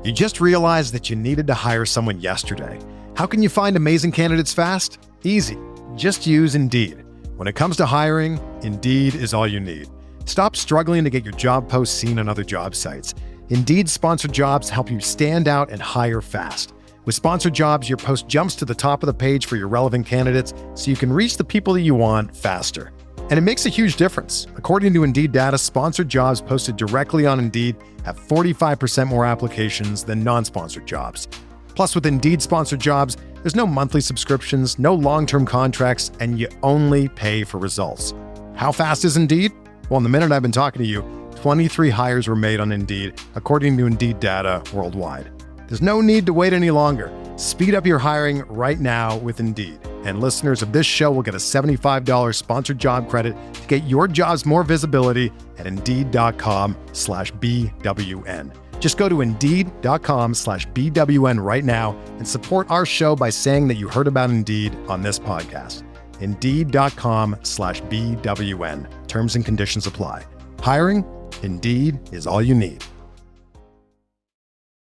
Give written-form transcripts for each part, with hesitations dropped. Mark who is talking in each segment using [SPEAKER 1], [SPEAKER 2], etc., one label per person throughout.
[SPEAKER 1] You just realized that you needed to hire someone yesterday. How can you find amazing candidates fast? Easy. Just use Indeed. When it comes to hiring, Indeed is all you need. Stop struggling to get your job posts seen on other job sites. Indeed-sponsored jobs help you stand out and hire fast. With sponsored jobs, your post jumps to the top of the page for your relevant candidates so you can reach the people that you want faster. And it makes a huge difference. According to Indeed data, sponsored jobs posted directly on Indeed have 45% more applications than non-sponsored jobs. Plus, with Indeed-sponsored jobs, there's no monthly subscriptions, no long-term contracts, and you only pay for results. How fast is Indeed? Well, in the minute I've been talking to you, 23 hires were made on Indeed, according to Indeed data worldwide. There's no need to wait any longer. Speed up your hiring right now with Indeed. And listeners of this show will get a $75 sponsored job credit to get your jobs more visibility at Indeed.com/BWN. Just go to Indeed.com/BWN right now and support our show by saying that you heard about Indeed on this podcast. Indeed.com/BWN. Terms and conditions apply. Hiring? Indeed is all you need.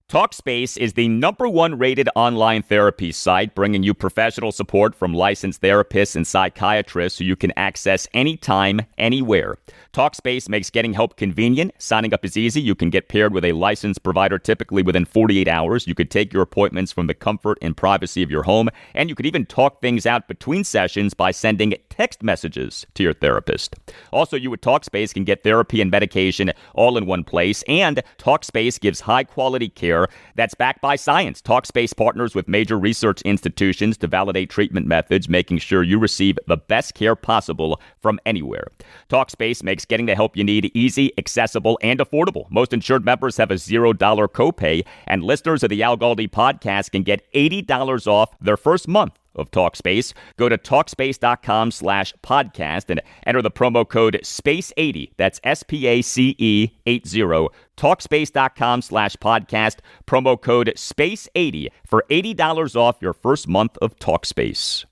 [SPEAKER 2] Talkspace is the #1 rated online therapy site, bringing you professional support from licensed therapists and psychiatrists who you can access anytime, anywhere. Talkspace makes getting help convenient. Signing up is easy. You can get paired with a licensed provider typically within 48 hours. You could take your appointments from the comfort and privacy of your home, and you could even talk things out between sessions by sending text messages to your therapist. Also, you with Talkspace can get therapy and medication all in one place, and Talkspace gives high-quality care that's backed by science. Talkspace partners with major research institutions to validate treatment methods, making sure you receive the best care possible from anywhere. Talkspace makes getting the help you need easy, accessible, and affordable. Most insured members have a $0 copay, and listeners of the Al Galdi podcast can get $80 off their first month of Talkspace. Go to Talkspace.com/podcast and enter the promo code SPACE80. That's SPACE80. Talkspace.com/podcast. Promo code SPACE80 for $80 off your first month of Talkspace.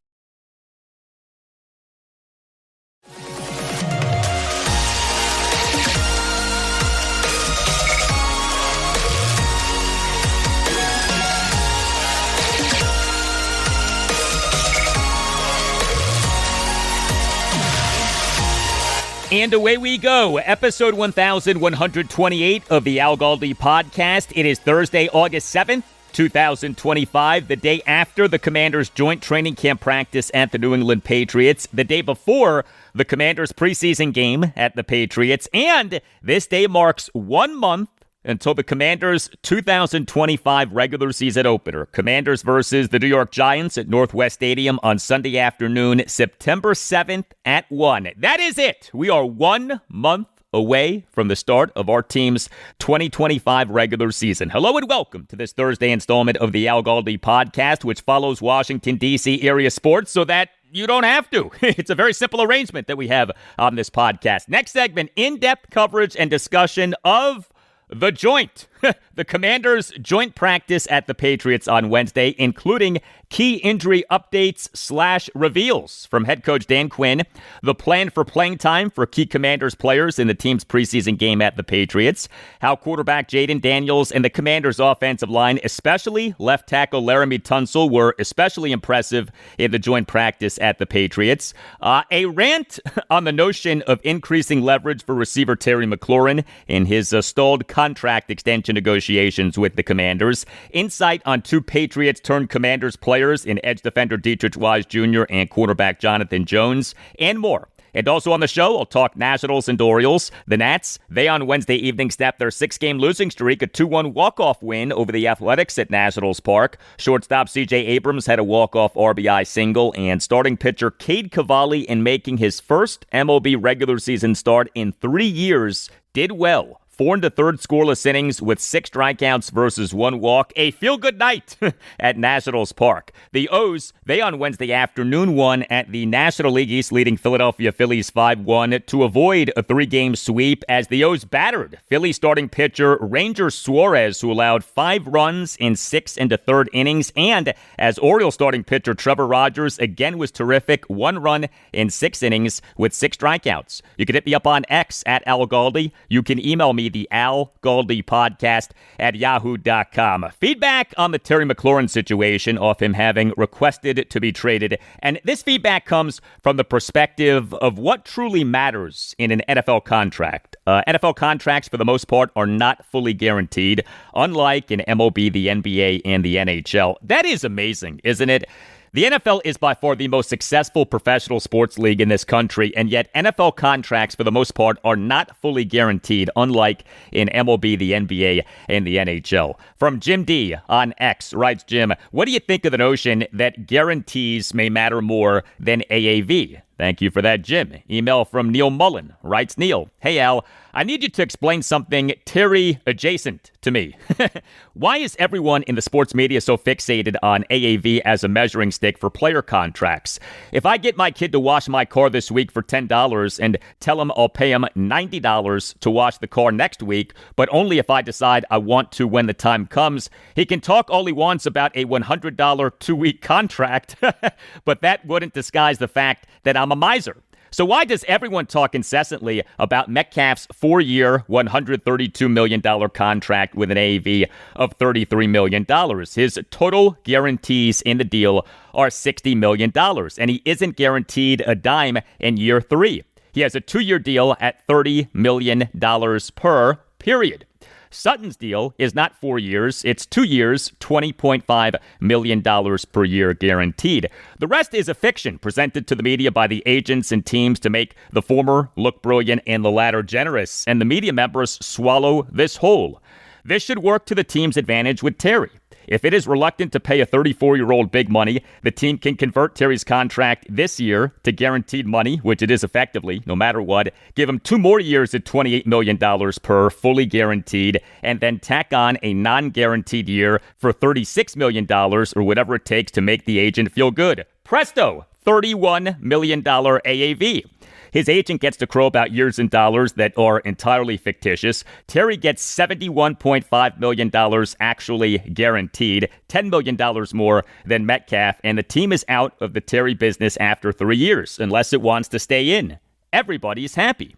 [SPEAKER 2] And away we go. Episode 1128 of the Al Galdi podcast. It is Thursday, August 7th, 2025, the day after the Commanders' joint training camp practice at the New England Patriots, the day before the Commanders' preseason game at the Patriots, and this day marks 1 month until the Commanders' 2025 regular season opener. Commanders versus the New York Giants at Northwest Stadium on Sunday afternoon, September 7th at 1. That is it. We are 1 month away from the start of our team's 2025 regular season. Hello and welcome to this Thursday installment of the Al Galdi podcast, which follows Washington, D.C. area sports so that you don't have to. It's a very simple arrangement that we have on this podcast. Next segment, in-depth coverage and discussion of the joint, the Commanders' joint practice at the Patriots on Wednesday, including key injury updates/reveals from head coach Dan Quinn, the plan for playing time for key Commanders players in the team's preseason game at the Patriots, how quarterback Jayden Daniels and the Commanders' offensive line, especially left tackle Laremy Tunsil, were especially impressive in the joint practice at the Patriots, a rant on the notion of increasing leverage for receiver Terry McLaurin in his stalled contract extension negotiations with the Commanders, insight on two Patriots-turned-Commanders players in edge defender Deatrich Wise Jr. and cornerback Jonathan Jones, and more. And also on the show, I'll talk Nationals and Orioles. The Nats, they on Wednesday evening snapped their 6-game losing streak, a 2-1 walk-off win over the Athletics at Nationals Park. Shortstop C.J. Abrams had a walk-off RBI single, and starting pitcher Cade Cavalli, in making his first MLB regular season start in 3 years, did well. 4 1/3 scoreless innings with 6 strikeouts versus 1 walk. A feel-good night at Nationals Park. The O's, they on Wednesday afternoon won at the National League East, leading Philadelphia Phillies 5-1 to avoid a 3-game sweep as the O's battered Philly starting pitcher Ranger Suarez, who allowed 5 runs in 6 1/3 innings, and as Orioles starting pitcher Trevor Rogers again was terrific, 1 run in 6 innings with 6 strikeouts. You can hit me up on X at Al Galdi. You can email me the Al Galdi podcast at yahoo.com. Feedback on the Terry McLaurin situation off him having requested to be traded. And this feedback comes from the perspective of what truly matters in an NFL contract. NFL contracts, for the most part, are not fully guaranteed, unlike in MLB, the NBA, and the NHL. That is amazing, isn't it? The NFL is by far the most successful professional sports league in this country, and yet NFL contracts, for the most part, are not fully guaranteed, unlike in MLB, the NBA, and the NHL. From Jim D on X, writes Jim, what do you think of the notion that guarantees may matter more than AAV? Thank you for that, Jim. Email from Neil Mullen, writes Neil, hey Al, I need you to explain something Terry adjacent to me. Why is everyone in the sports media so fixated on AAV as a measuring stick for player contracts? If I get my kid to wash my car this week for $10 and tell him I'll pay him $90 to wash the car next week, but only if I decide I want to when the time comes, he can talk all he wants about a $100 2-week contract, but that wouldn't disguise the fact that I'm a miser. So why does everyone talk incessantly about Metcalf's 4-year, $132 million contract with an AAV of $33 million? His total guarantees in the deal are $60 million, and he isn't guaranteed a dime in year 3. He has a 2-year deal at $30 million per period. Sutton's deal is not 4 years, it's 2 years, $20.5 million per year guaranteed. The rest is a fiction presented to the media by the agents and teams to make the former look brilliant and the latter generous, and the media members swallow this whole. This should work to the team's advantage with Terry. If it is reluctant to pay a 34-year-old big money, the team can convert Terry's contract this year to guaranteed money, which it is effectively, no matter what, give him 2 more years at $28 million per, fully guaranteed, and then tack on a non-guaranteed year for $36 million or whatever it takes to make the agent feel good. Presto! $31 million AAV. His agent gets to crow about years and dollars that are entirely fictitious. Terry gets $71.5 million actually guaranteed, $10 million more than Metcalf, and the team is out of the Terry business after 3 years, unless it wants to stay in. Everybody's happy.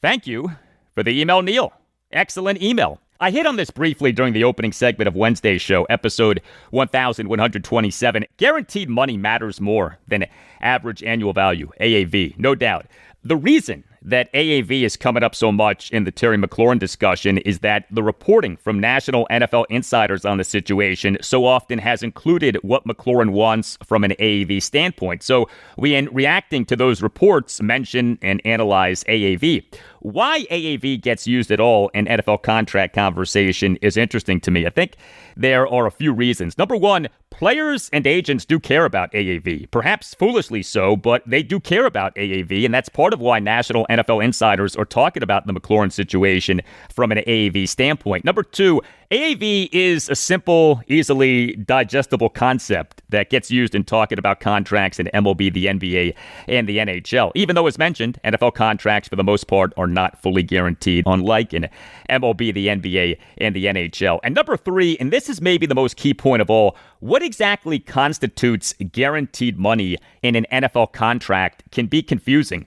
[SPEAKER 2] Thank you for the email, Neil. Excellent email. I hit on this briefly during the opening segment of Wednesday's show, episode 1127. Guaranteed money matters more than average annual value, AAV, no doubt. The reason that AAV is coming up so much in the Terry McLaurin discussion is that the reporting from national NFL insiders on the situation so often has included what McLaurin wants from an AAV standpoint. So we, in reacting to those reports, mention and analyze AAV. Why AAV gets used at all in NFL contract conversation is interesting to me. I think there are a few reasons. Number one, players and agents do care about AAV, perhaps foolishly so, but they do care about AAV, and that's part of why national NFL insiders are talking about the McLaurin situation from an AAV standpoint. Number two, AAV is a simple, easily digestible concept that gets used in talking about contracts in MLB, the NBA, and the NHL. Even though, as mentioned, NFL contracts for the most part are not fully guaranteed, unlike in MLB, the NBA, and the NHL. And number three, and this is maybe the most key point of all, what exactly constitutes guaranteed money in an NFL contract can be confusing.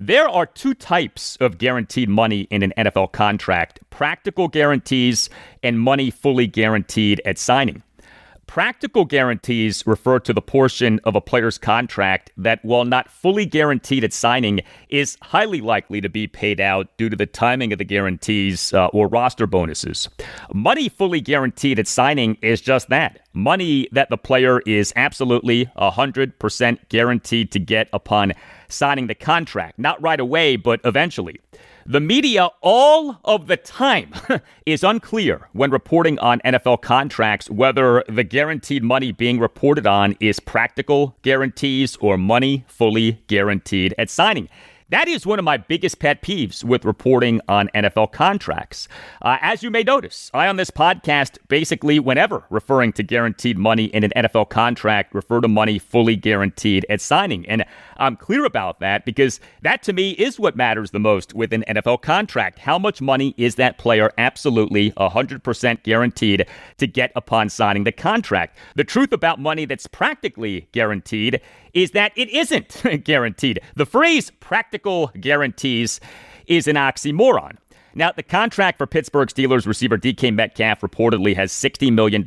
[SPEAKER 2] There are 2 types of guaranteed money in an NFL contract: practical guarantees and money fully guaranteed at signing. Practical guarantees refer to the portion of a player's contract that, while not fully guaranteed at signing, is highly likely to be paid out due to the timing of the guarantees or roster bonuses. Money fully guaranteed at signing is just that. Money that the player is absolutely 100% guaranteed to get upon signing the contract. Not right away, but eventually. The media all of the time is unclear when reporting on NFL contracts whether the guaranteed money being reported on is practical guarantees or money fully guaranteed at signing. That is one of my biggest pet peeves with reporting on NFL contracts. As you may notice, I on this podcast basically, whenever referring to guaranteed money in an NFL contract, refer to money fully guaranteed at signing. And I'm clear about that because that to me is what matters the most with an NFL contract. How much money is that player absolutely 100% guaranteed to get upon signing the contract? The truth about money that's practically guaranteed is that it isn't guaranteed. The phrase practical guarantees is an oxymoron. Now, the contract for Pittsburgh Steelers receiver DK Metcalf reportedly has $60 million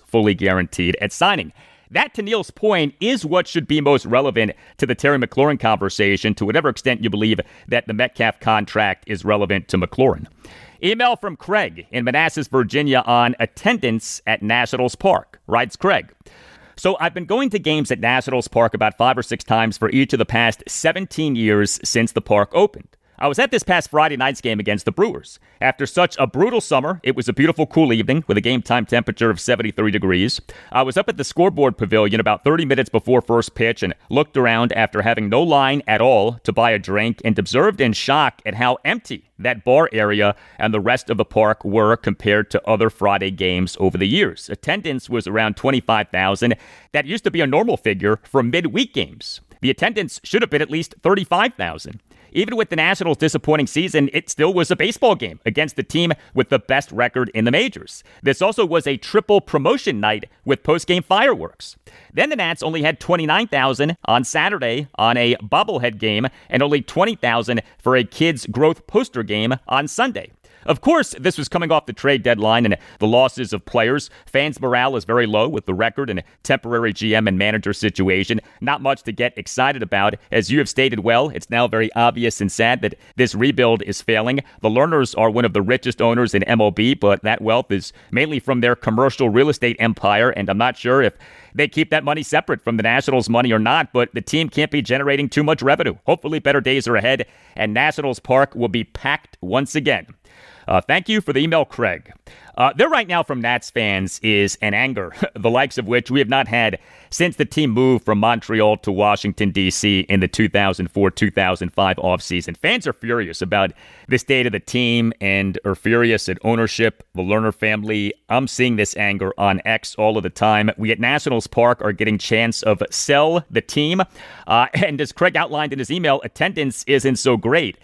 [SPEAKER 2] fully guaranteed at signing. That, to Neil's point, is what should be most relevant to the Terry McLaurin conversation, to whatever extent you believe that the Metcalf contract is relevant to McLaurin. Email from Craig in Manassas, Virginia on attendance at Nationals Park. Writes Craig. So I've been going to games at Nationals Park about 5 or 6 times for each of the past 17 years since the park opened. I was at this past Friday night's game against the Brewers. After such a brutal summer, it was a beautiful cool evening with a game time temperature of 73 degrees. I was up at the scoreboard pavilion about 30 minutes before first pitch and looked around after having no line at all to buy a drink and observed in shock at how empty that bar area and the rest of the park were compared to other Friday games over the years. Attendance was around 25,000. That used to be a normal figure for midweek games. The attendance should have been at least 35,000. Even with the Nationals' disappointing season, it still was a baseball game against the team with the best record in the majors. This also was a triple promotion night with post-game fireworks. Then the Nats only had 29,000 on Saturday on a bobblehead game and only 20,000 for a kids' growth poster game on Sunday. Of course, this was coming off the trade deadline and the losses of players. Fans' morale is very low with the record and temporary GM and manager situation. Not much to get excited about. As you have stated well, it's now very obvious and sad that this rebuild is failing. The Lerners are one of the richest owners in MLB, but that wealth is mainly from their commercial real estate empire, and I'm not sure if they keep that money separate from the Nationals' money or not, but the team can't be generating too much revenue. Hopefully better days are ahead, and Nationals Park will be packed once again. Thank you for the email, Craig. There right now from Nats fans is an anger, the likes of which we have not had since the team moved from Montreal to Washington, D.C. in the 2004-2005 offseason. Fans are furious about the state of the team and are furious at ownership, the Lerner family. I'm seeing this anger on X all of the time. We at Nationals Park are getting chance of sell the team. And as Craig outlined in his email, attendance isn't so great.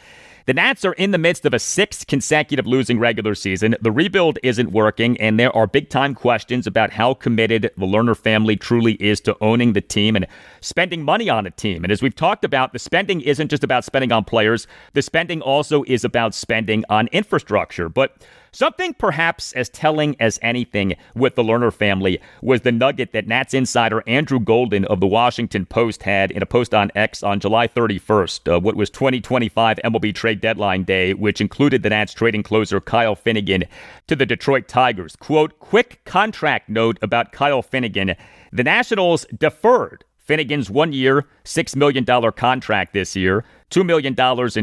[SPEAKER 2] The Nats are in the midst of a 6th consecutive losing regular season. The rebuild isn't working, and there are big-time questions about how committed the Lerner family truly is to owning the team and spending money on a team. And as we've talked about, the spending isn't just about spending on players. The spending also is about spending on infrastructure. But something perhaps as telling as anything with the Lerner family was the nugget that Nats insider Andrew Golden of the Washington Post had in a post on X on July 31st, what was 2025 MLB trade deadline day, which included the Nats trading closer Kyle Finnegan to the Detroit Tigers. Quote, quick contract note about Kyle Finnegan. The Nationals deferred Finnegan's 1-year, $6 million contract this year, $2 million in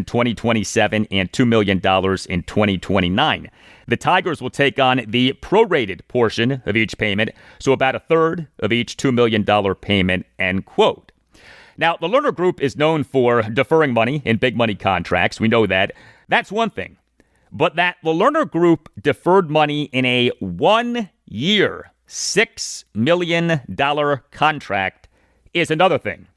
[SPEAKER 2] 2027 and $2 million in 2029. The Tigers will take on the prorated portion of each payment, so about a third of each $2 million payment, end quote. Now, the Lerner Group is known for deferring money in big money contracts. We know that. That's one thing. But that the Lerner Group deferred money in a 1-year, $6 million contract is another thing.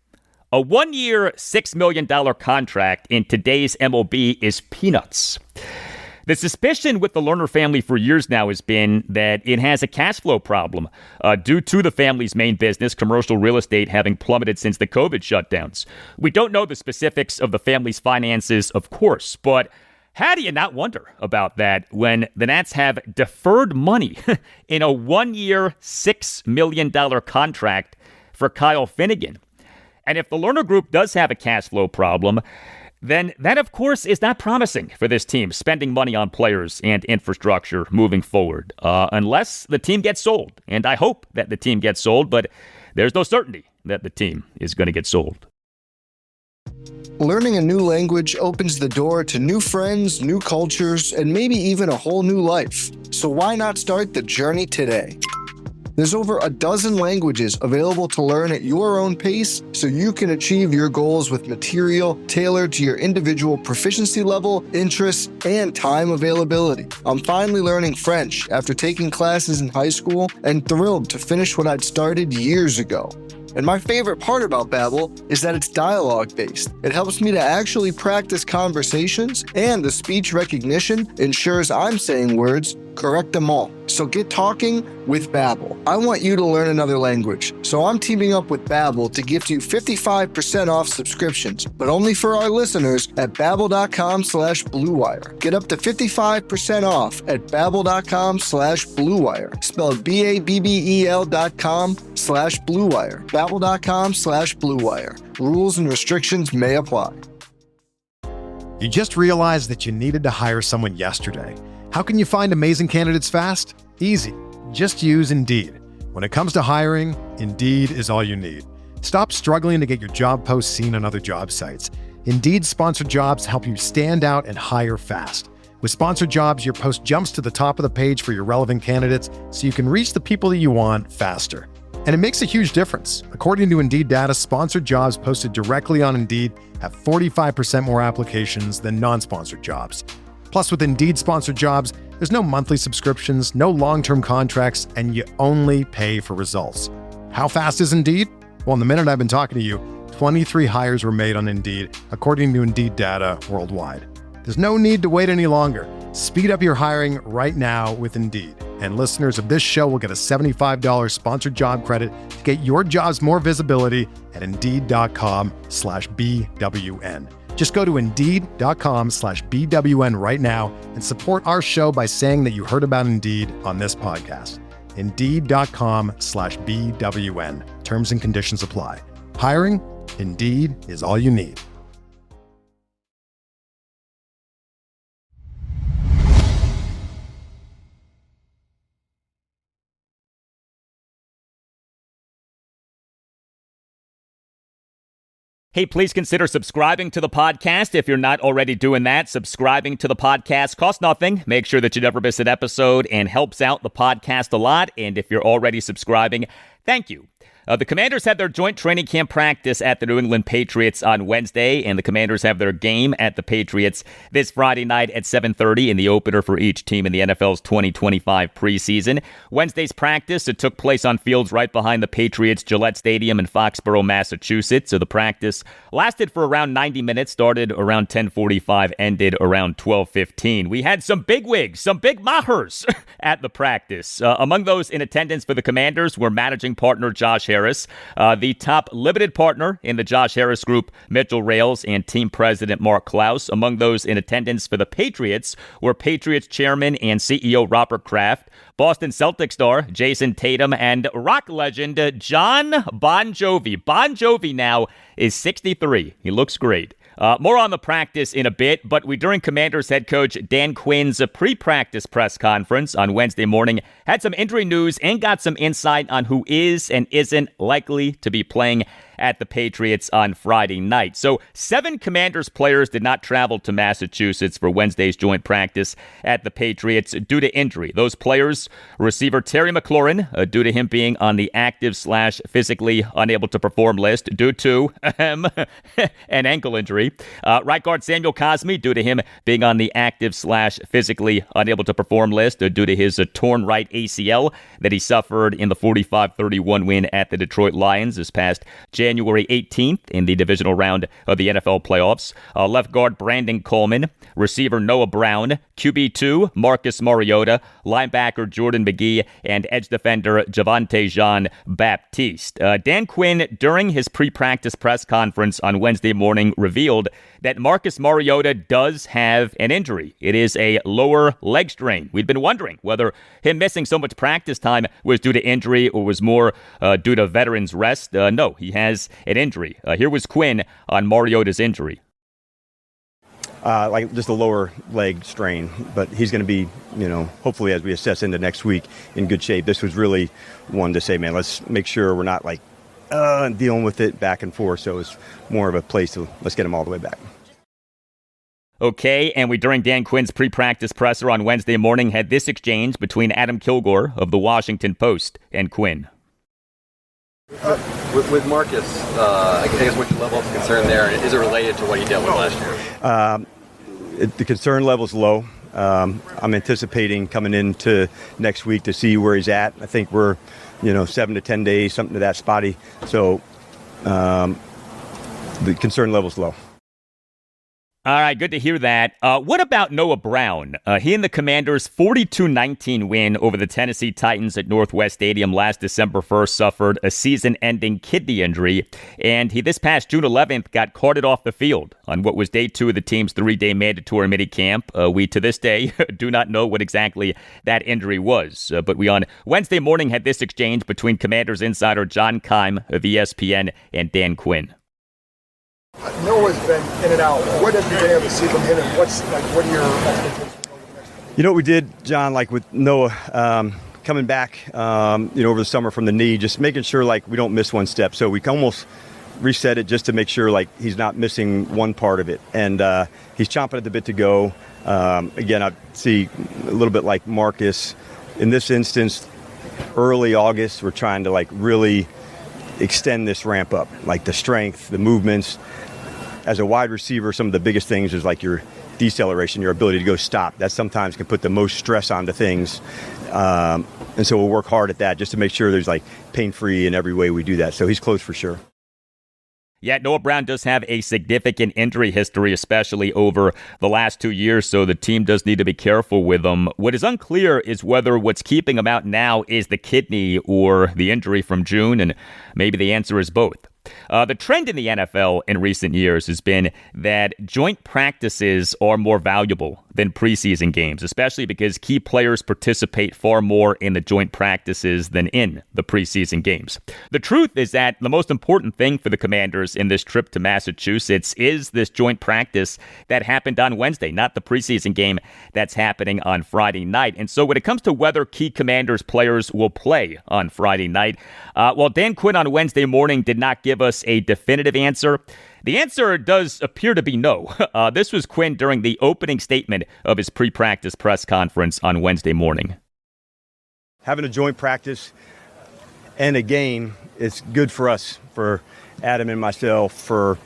[SPEAKER 2] A 1-year, $6 million contract in today's MLB is peanuts. The suspicion with the Lerner family for years now has been that it has a cash flow problem due to the family's main business, commercial real estate, having plummeted since the COVID shutdowns. We don't know the specifics of the family's finances, of course, but how do you not wonder about that when the Nats have deferred money in a 1-year, $6 million contract for Kyle Finnegan? And if the Lerner Group does have a cash flow problem, then that, of course, is not promising for this team, spending money on players and infrastructure moving forward, unless the team gets sold. And I hope that the team gets sold, but there's no certainty that the team is going to get sold.
[SPEAKER 3] Learning a new language opens the door to new friends, new cultures, and maybe even a whole new life. So why not start the journey today? There's over a dozen languages available to learn at your own pace so you can achieve your goals with material tailored to your individual proficiency level, interests, and time availability. I'm finally learning French after taking classes in high school and thrilled to finish what I'd started years ago. And my favorite part about Babbel is that it's dialogue-based. It helps me to actually practice conversations, and the speech recognition ensures I'm saying words correct them all. So get talking with Babbel. I want you to learn another language, so I'm teaming up with Babbel to gift you 55% off subscriptions, but only for our listeners at babbel.com/Blue Wire. Get up to 55% off at babbel.com/Blue Wire. Spelled BABBEL.com/Blue Wire. Babbel.com/Blue Wire. Rules and restrictions may apply.
[SPEAKER 1] You just realized that you needed to hire someone yesterday. How can you find amazing candidates fast? Easy. Just use Indeed. When it comes to hiring, Indeed is all you need. Stop struggling to get your job posts seen on other job sites. Indeed sponsored jobs help you stand out and hire fast. With sponsored jobs, your post jumps to the top of the page for your relevant candidates so you can reach the people that you want faster. And it makes a huge difference. According to Indeed data, sponsored jobs posted directly on Indeed have 45% more applications than non-sponsored jobs. Plus, with Indeed sponsored jobs, there's no monthly subscriptions, no long-term contracts, and you only pay for results. How fast is Indeed? Well, in the minute I've been talking to you, 23 hires were made on Indeed, according to Indeed data worldwide. There's no need to wait any longer. Speed up your hiring right now with Indeed. And listeners of this show will get a $75 sponsored job credit to get your jobs more visibility at Indeed.com/BWN. Just go to Indeed.com/BWN right now and support our show by saying that you heard about Indeed on this podcast. Indeed.com/BWN. Terms and conditions apply. Hiring? Indeed is all you need.
[SPEAKER 2] Hey, please consider subscribing to the podcast if you're not already doing that. Subscribing to the podcast costs nothing. Make sure that you never miss an episode and helps out the podcast a lot. And if you're already subscribing, thank you. The Commanders had their joint training camp practice at the New England Patriots on Wednesday, and the Commanders have their game at the Patriots this Friday night at 7:30 in the opener for each team in the NFL's 2025 preseason. Wednesday's practice, it took place on fields right behind the Patriots' Gillette Stadium in Foxborough, Massachusetts. So the practice lasted for around 90 minutes, started around 10:45, ended around 12:15. We had some bigwigs, some big mahers at the practice. Among those in attendance for the Commanders were managing partner Josh Harris, the top limited partner in the Josh Harris group, Mitchell Rales, and team president Mark Klaus. Among those in attendance for the Patriots were Patriots chairman and CEO Robert Kraft, Boston Celtics star Jason Tatum, and rock legend John Bon Jovi. Bon Jovi now is 63. He looks great. More on the practice in a bit, but during Commanders head coach Dan Quinn's pre-practice press conference on Wednesday morning, had some injury news and got some insight on who is and isn't likely to be playing at the Patriots on Friday night. So 7 Commanders players did not travel to Massachusetts for Wednesday's joint practice at the Patriots due to injury. Those players, receiver Terry McLaurin, due to him being on the active/physically unable to perform list due to an ankle injury. Right guard Samuel Cosmi, due to him being on the active/physically unable to perform list due to his torn right ACL that he suffered in the 45-31 win at the Detroit Lions this past January 18th in the divisional round of the NFL playoffs. Left guard Brandon Coleman, receiver Noah Brown, QB2 Marcus Mariota, linebacker Jordan McGee, and edge defender Javonte Jean-Baptiste. Dan Quinn, during his pre-practice press conference on Wednesday morning, revealed that Marcus Mariota does have an injury. It is a lower leg strain. We'd been wondering whether him missing so much practice time was due to injury or was more due to veterans rest. No, he has an injury. Here was Quinn on Mariota's injury.
[SPEAKER 4] Like just a lower leg strain, but he's going to be, hopefully as we assess into next week, in good shape. This was really one to say, man, let's make sure we're not dealing with it back and forth. So it's more of a place to let's get him all the way back.
[SPEAKER 2] Okay, and during Dan Quinn's pre-practice presser on Wednesday morning, had this exchange between Adam Kilgore of the Washington Post and Quinn.
[SPEAKER 5] With Marcus, I guess what's your level of concern there, and is it related to what he dealt with last year?
[SPEAKER 4] The concern level is low. I'm anticipating coming into next week to see where he's at. I think we're, 7 to 10 days, something to that spotty. So the concern level is low.
[SPEAKER 2] All right, good to hear that. What about Noah Brown? He and the Commanders' 42-19 win over the Tennessee Titans at Northwest Stadium last December 1st suffered a season-ending kidney injury, and he this past June 11th got carted off the field on what was day 2 of the team's 3-day mandatory minicamp. We, to this day, do not know what exactly that injury was, but we on Wednesday morning had this exchange between Commanders insider John Keim of ESPN and Dan Quinn.
[SPEAKER 6] Noah's been in and out. What have you been able to see from him, and what are your expectations over the next?
[SPEAKER 4] You know what we did, John, with Noah coming back, over the summer from the knee, just making sure we don't miss one step. So we almost reset it just to make sure he's not missing one part of it, and he's chomping at the bit to go. Again, I see a little bit like Marcus in this instance. Early August, we're trying to really extend this ramp up, the strength, the movements. As a wide receiver, some of the biggest things is your deceleration, your ability to go stop. That sometimes can put the most stress onto things. And so we'll work hard at that just to make sure there's pain-free in every way we do that. So he's close for sure.
[SPEAKER 2] Yeah, Noah Brown does have a significant injury history, especially over the last 2 years, so the team does need to be careful with him. What is unclear is whether what's keeping him out now is the kidney or the injury from June, and maybe the answer is both. The trend in the NFL in recent years has been that joint practices are more valuable than preseason games, especially because key players participate far more in the joint practices than in the preseason games. The truth is that the most important thing for the Commanders in this trip to Massachusetts is this joint practice that happened on Wednesday, not the preseason game that's happening on Friday night. And so when it comes to whether key Commanders players will play on Friday night, while Dan Quinn on Wednesday morning did not give us a definitive answer, the answer does appear to be no. This was Quinn during the opening statement of his pre-practice press conference on Wednesday morning.
[SPEAKER 4] Having a joint practice and a game is good for us, for Adam and myself, for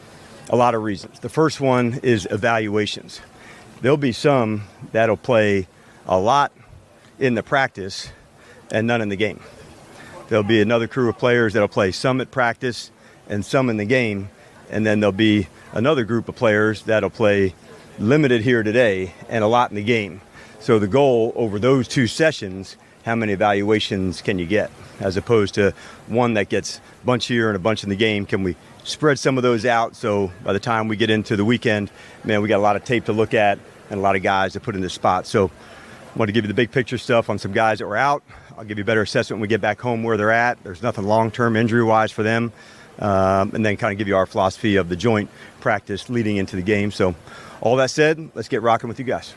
[SPEAKER 4] a lot of reasons. The first one is evaluations. There'll be some that'll play a lot in the practice and none in the game. There'll be another crew of players that'll play some at practice and some in the game, and then there'll be another group of players that'll play limited here today and a lot in the game. So the goal over those 2 sessions, how many evaluations can you get? As opposed to one that gets a bunch here and a bunch in the game, can we spread some of those out so by the time we get into the weekend, man, we got a lot of tape to look at and a lot of guys to put in the spot. So I want to give you the big picture stuff on some guys that were out. I'll give you a better assessment when we get back home where they're at. There's nothing long-term injury-wise for them. And then kind of give you our philosophy of the joint practice leading into the game. So all that said, let's get rocking with you guys.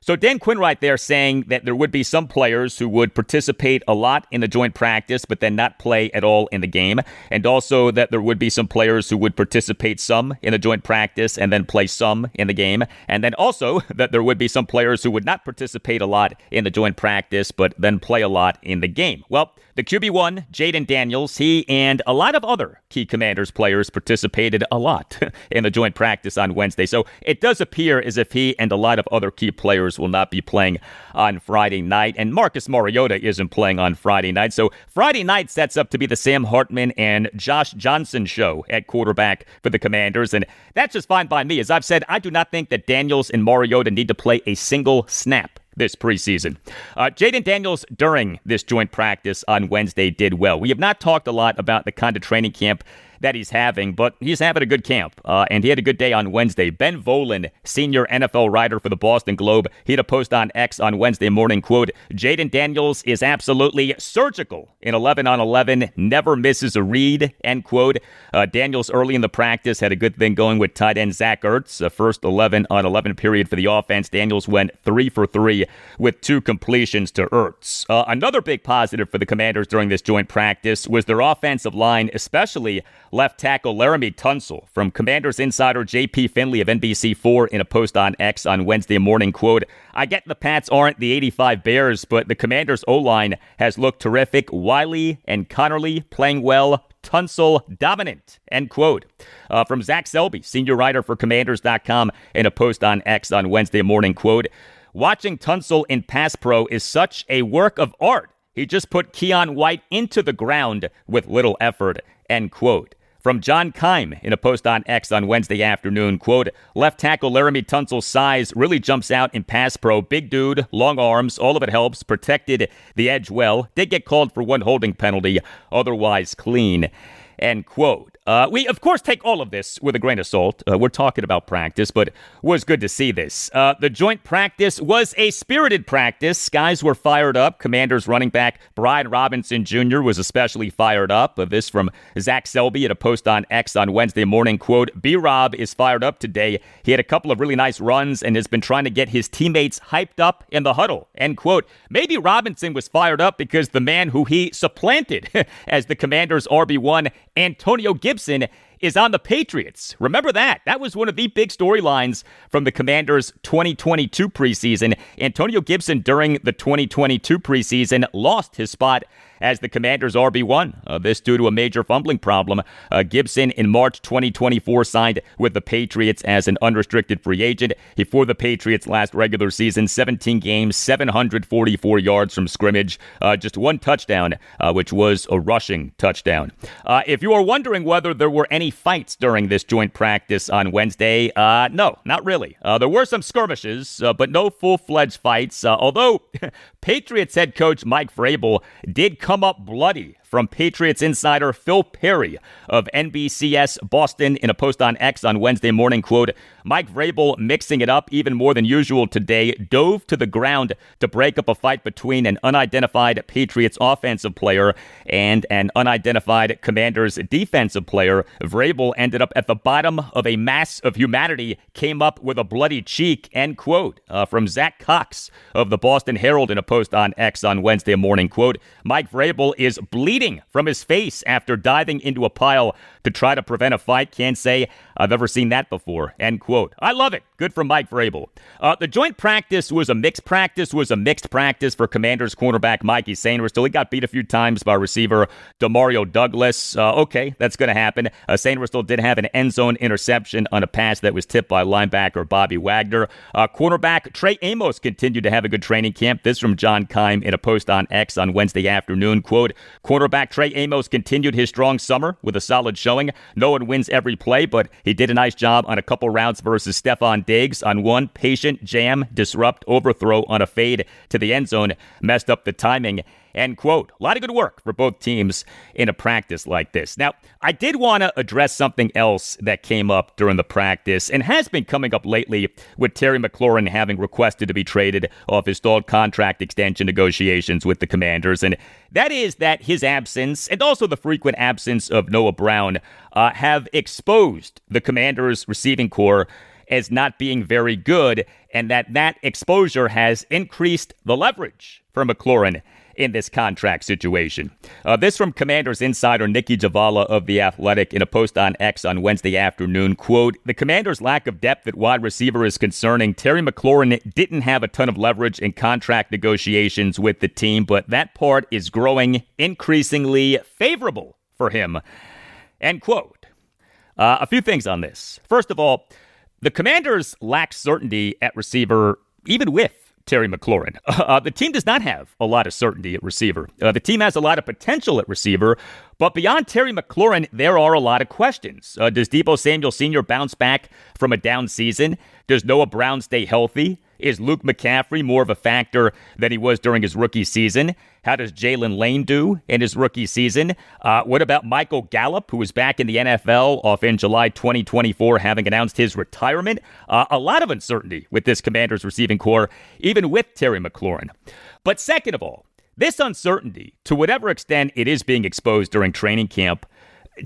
[SPEAKER 2] So Dan Quinn right there saying that there would be some players who would participate a lot in the joint practice but then not play at all in the game, and also that there would be some players who would participate some in the joint practice and then play some in the game, and then also that there would be some players who would not participate a lot in the joint practice but then play a lot in the game. Well, the QB1, Jayden Daniels, he and a lot of other key Commanders players participated a lot in the joint practice on Wednesday. So it does appear as if he and a lot of other key players will not be playing on Friday night. And Marcus Mariota isn't playing on Friday night. So Friday night sets up to be the Sam Hartman and Josh Johnson show at quarterback for the Commanders. And that's just fine by me. As I've said, I do not think that Daniels and Mariota need to play a single snap this preseason. Jayden Daniels during this joint practice on Wednesday did well. We have not talked a lot about the kind of training camp that he's having, but he's having a good camp, and he had a good day on Wednesday. Ben Volen, senior NFL writer for the Boston Globe, he had a post on X on Wednesday morning, quote, Jayden Daniels is absolutely surgical in 11-on-11, never misses a read, end quote. Daniels early in the practice had a good thing going with tight end Zach Ertz, the first 11-on-11 period for the offense. Daniels went 3 for 3 with 2 completions to Ertz. Another big positive for the Commanders during this joint practice was their offensive line, especially left tackle Laremy Tunsil. From Commanders insider J.P. Finley of NBC4 in a post on X on Wednesday morning, quote, I get the Pats aren't the 85 Bears, but the Commanders O-line has looked terrific. Wiley and Connerly playing well. Tunsil dominant, end quote. From Zach Selby, senior writer for Commanders.com in a post on X on Wednesday morning, quote, watching Tunsil in pass pro is such a work of art. He just put Keon White into the ground with little effort, end quote. From John Keim in a post on X on Wednesday afternoon, quote, left tackle Laremy Tunsil's size really jumps out in pass pro. Big dude, long arms, all of it helps. Protected the edge well. Did get called for one holding penalty, otherwise clean. End quote. We, of course, take all of this with a grain of salt. We're talking about practice, but it was good to see this. The joint practice was a spirited practice. Guys were fired up. Commanders running back Brian Robinson Jr. was especially fired up. This from Zach Selby at a post on X on Wednesday morning. Quote, B-Rob is fired up today. He had a couple of really nice runs and has been trying to get his teammates hyped up in the huddle. End quote. Maybe Robinson was fired up because the man who he supplanted as the Commanders' RB1, Antonio Gibson, is on the Patriots. Remember that. That was one of the big storylines from the Commanders' 2022 preseason. Antonio Gibson, during the 2022 preseason, lost his spot as the Commanders' RB1. This due to a major fumbling problem. Gibson, in March 2024, signed with the Patriots as an unrestricted free agent. He, for the Patriots last regular season, 17 games, 744 yards from scrimmage, just one touchdown, which was a rushing touchdown. If you are wondering whether there were any fights during this joint practice on Wednesday, no, not really. There were some skirmishes, but no full-fledged fights, although Patriots head coach Mike Vrabel did come up bloody from Patriots insider Phil Perry of NBCS Boston in a post on X on Wednesday morning. Quote, Mike Vrabel, mixing it up even more than usual today, dove to the ground to break up a fight between an unidentified Patriots offensive player and an unidentified Commanders defensive player. Vrabel ended up at the bottom of a mass of humanity, came up with a bloody cheek, end quote. From Zach Cox of the Boston Herald in a post on X on Wednesday morning. Quote, Mike Vrabel is bleeding from his face after diving into a pile to try to prevent a fight. Can't say I've ever seen that before. End quote. I love it. Good for Mike Vrabel. The joint practice was a mixed practice for Commanders cornerback Mikey Sainristil. He got beat a few times by receiver Demario Douglas. Okay, that's going to happen. Sainristil did have an end zone interception on a pass that was tipped by linebacker Bobby Wagner. Cornerback Trey Amos continued to have a good training camp. This from John Keim in a post on X on Wednesday afternoon. Quote, cornerback Trey Amos continued his strong summer with a solid showing. No one wins every play, but he did a nice job on a couple routes versus Stephon Diggs on one patient jam, disrupt, overthrow on a fade to the end zone, messed up the timing. End quote. A lot of good work for both teams in a practice like this. Now, I did want to address something else that came up during the practice and has been coming up lately with Terry McLaurin having requested to be traded off his stalled contract extension negotiations with the Commanders. And that is that his absence and also the frequent absence of Noah Brown have exposed the Commanders' receiving corps as not being very good, and that exposure has increased the leverage for McLaurin in this contract situation. This from Commanders insider Nikki Javala of The Athletic in a post on X on Wednesday afternoon. Quote, the Commanders' lack of depth at wide receiver is concerning. Terry McLaurin didn't have a ton of leverage in contract negotiations with the team, but that part is growing increasingly favorable for him. End quote. A few things on this. First of all, the Commanders lack certainty at receiver even with Terry McLaurin. The team does not have a lot of certainty at receiver. The team has a lot of potential at receiver, but beyond Terry McLaurin, there are a lot of questions. Does Deebo Samuel Sr. bounce back from a down season? Does Noah Brown stay healthy? Is Luke McCaffrey more of a factor than he was during his rookie season? How does Jalen Lane do in his rookie season? What about Michael Gallup, who was back in the NFL off in July 2024, having announced his retirement? A lot of uncertainty with this Commanders receiving corps, even with Terry McLaurin. But second of all, this uncertainty, to whatever extent it is being exposed during training camp,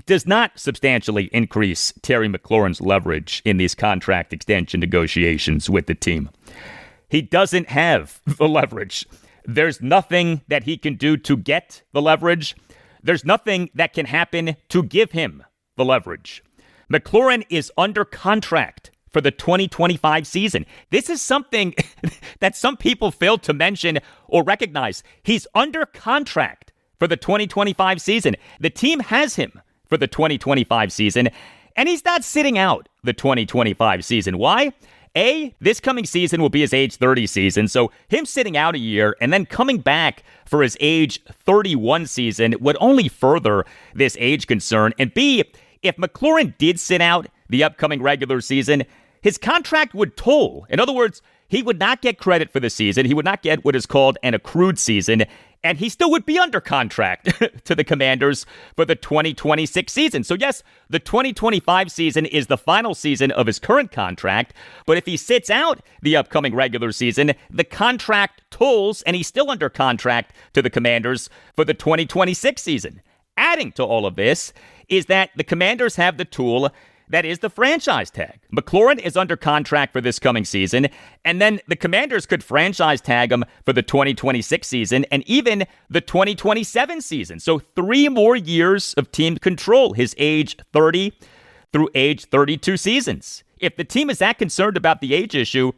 [SPEAKER 2] does not substantially increase Terry McLaurin's leverage in these contract extension negotiations with the team. He doesn't have the leverage. There's nothing that he can do to get the leverage. There's nothing that can happen to give him the leverage. McLaurin is under contract for the 2025 season. This is something that some people fail to mention or recognize. He's under contract for the 2025 season. The team has him for the 2025 season, and he's not sitting out the 2025 season. Why? A, this coming season will be his age 30 season, so him sitting out a year and then coming back for his age 31 season would only further this age concern. And B, if McLaurin did sit out the upcoming regular season, his contract would toll. In other words, he would not get credit for the season. He would not get what is called an accrued season, and he still would be under contract to the Commanders for the 2026 season. So yes, the 2025 season is the final season of his current contract, but if he sits out the upcoming regular season, the contract tolls, and he's still under contract to the Commanders for the 2026 season. Adding to all of this is that the Commanders have the tool that is the franchise tag. McLaurin is under contract for this coming season, and then the Commanders could franchise tag him for the 2026 season and even the 2027 season. So 3 more years of team control, his age 30 through age 32 seasons. If the team is that concerned about the age issue,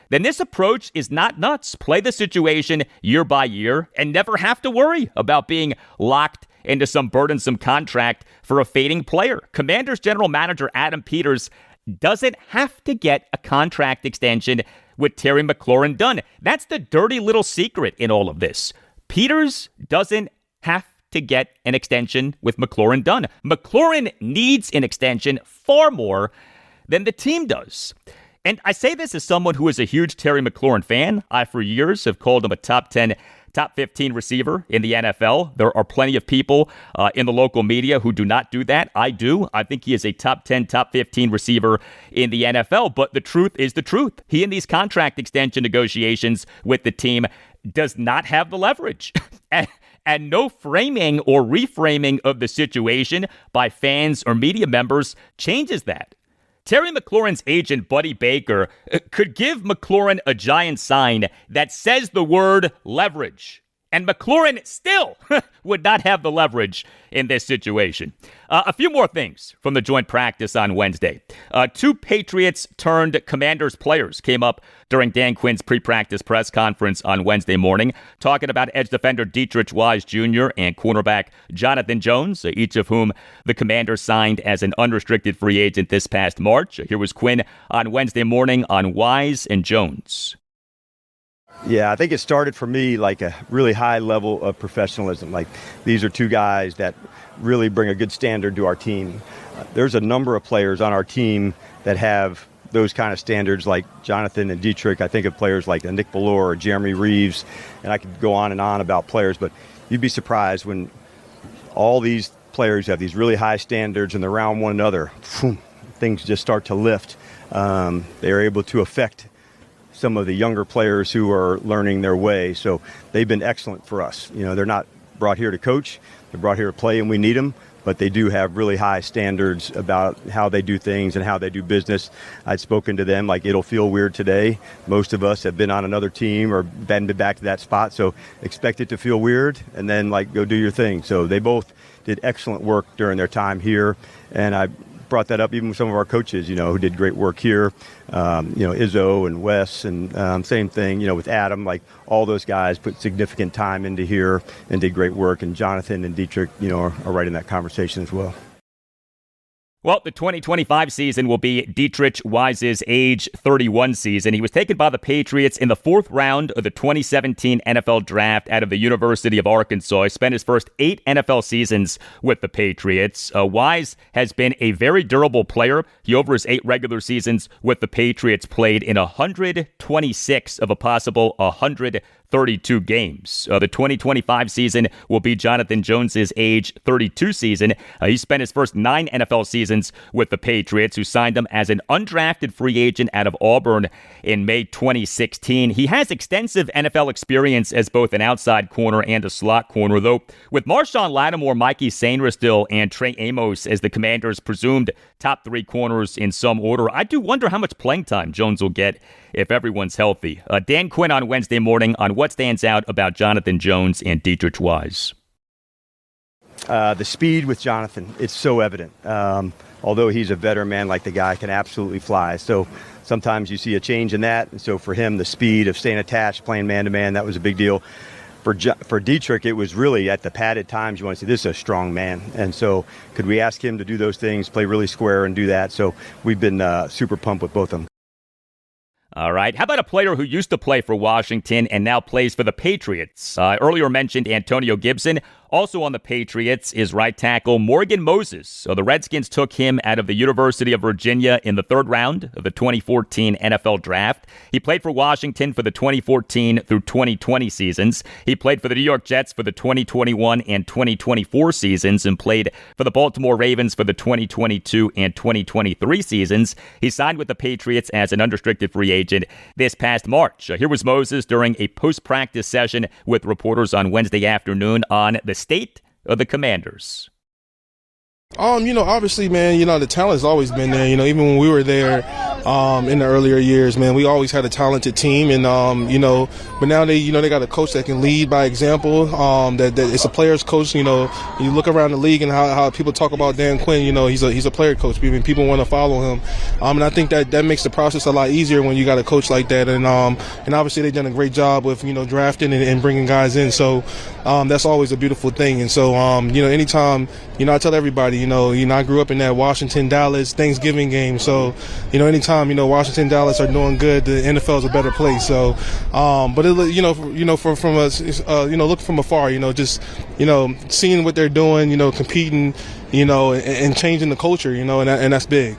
[SPEAKER 2] then this approach is not nuts. Play the situation year by year and never have to worry about being locked into some burdensome contract for a fading player. Commanders general manager Adam Peters doesn't have to get a contract extension with Terry McLaurin done. That's the dirty little secret in all of this. Peters doesn't have to get an extension with McLaurin done. McLaurin needs an extension far more than the team does. And I say this as someone who is a huge Terry McLaurin fan. I, for years, have called him a top 10, top 15 receiver in the NFL. There are plenty of people in the local media who do not do that. I do. I think he is a top 10, top 15 receiver in the NFL. But the truth is the truth. He, in these contract extension negotiations with the team, does not have the leverage. And no framing or reframing of the situation by fans or media members changes that. Terry McLaurin's agent, Buddy Baker, could give McLaurin a giant sign that says the word leverage. And McLaurin still would not have the leverage in this situation. A few more things from the joint practice on Wednesday. 2 Patriots-turned-Commanders players came up during Dan Quinn's pre-practice press conference on Wednesday morning, talking about edge defender Deatrich Wise Jr. and cornerback Jonathan Jones, each of whom the Commanders signed as an unrestricted free agent this past March. Here was Quinn on Wednesday morning on Wise and Jones.
[SPEAKER 4] Yeah, I think it started for me like a really high level of professionalism. Like, these are 2 guys that really bring a good standard to our team. There's a number of players on our team that have those kind of standards, like Jonathan and Deatrich. I think of players like Nick Ballore or Jeremy Reeves, and I could go on and on about players, but you'd be surprised when all these players have these really high standards and they're around one another, things just start to lift. They're able to affect some of the younger players who are learning their way. So they've been excellent for us. You know, they're not brought here to coach. They're brought here to play, and we need them. But they do have really high standards about how they do things and how they do business. I'd spoken to them like, it'll feel weird today. Most of us have been on another team or been back to that spot. So expect it to feel weird and then like go do your thing. So they both did excellent work during their time here. And I brought that up even with some of our coaches, you know, who did great work here. Izzo and Wes, and same thing, with Adam. Like, all those guys put significant time into here and did great work. And Jonathan and Deatrich, are right in that conversation as well.
[SPEAKER 2] Well, the 2025 season will be Deatrich Wise's age 31 season. He was taken by the Patriots in the 4th round of the 2017 NFL Draft out of the University of Arkansas. He spent his first 8 NFL seasons with the Patriots. Wise has been a very durable player. He, over his 8 regular seasons with the Patriots, played in 126 of a possible 132 games. The 2025 season will be Jonathan Jones's age 32 season. He spent his first 9 NFL seasons with the Patriots, who signed him as an undrafted free agent out of Auburn in May 2016. He has extensive NFL experience as both an outside corner and a slot corner, though with Marshawn Lattimore, Mikey Sainristil, and Trey Amos as the Commanders' presumed top 3 corners in some order, I do wonder how much playing time Jones will get if everyone's healthy. Dan Quinn on Wednesday morning on what stands out about Jonathan Jones and Deatrich Wise.
[SPEAKER 4] The speed with Jonathan, it's so evident. Although he's a veteran, man, like, the guy can absolutely fly. So sometimes you see a change in that. And so for him, the speed of staying attached, playing man-to-man, that was a big deal. For Deatrich, it was really at the padded times you want to see, this is a strong man. And so could we ask him to do those things, play really square and do that? So we've been super pumped with both of them.
[SPEAKER 2] All right. How about a player who used to play for Washington and now plays for the Patriots? I earlier mentioned Antonio Gibson. Also on the Patriots is right tackle Morgan Moses. So the Redskins took him out of the University of Virginia in the third round of the 2014 NFL Draft. He played for Washington for the 2014 through 2020 seasons. He played for the New York Jets for the 2021 and 2024 seasons and played for the Baltimore Ravens for the 2022 and 2023 seasons. He signed with the Patriots as an unrestricted free agent this past March. Here was Moses during a post-practice session with reporters on Wednesday afternoon on the state of the Commanders.
[SPEAKER 7] Obviously, man, the talent's always been there. Even when we were there in the earlier years, man, we always had a talented team. And, but now they got a coach that can lead by example, that it's a player's coach. You look around the league and how people talk about Dan Quinn, he's a player coach. I mean, people want to follow him. And I think that makes the process a lot easier when you got a coach like that. And obviously they've done a great job with, drafting and bringing guys in. So that's always a beautiful thing. And so, anytime, I tell everybody, I grew up in that Washington-Dallas Thanksgiving game. So, anytime, Washington, Dallas are doing good, the NFL is a better place. So, but from us, look from afar, just, seeing what they're doing, competing, and changing the culture, and that's big.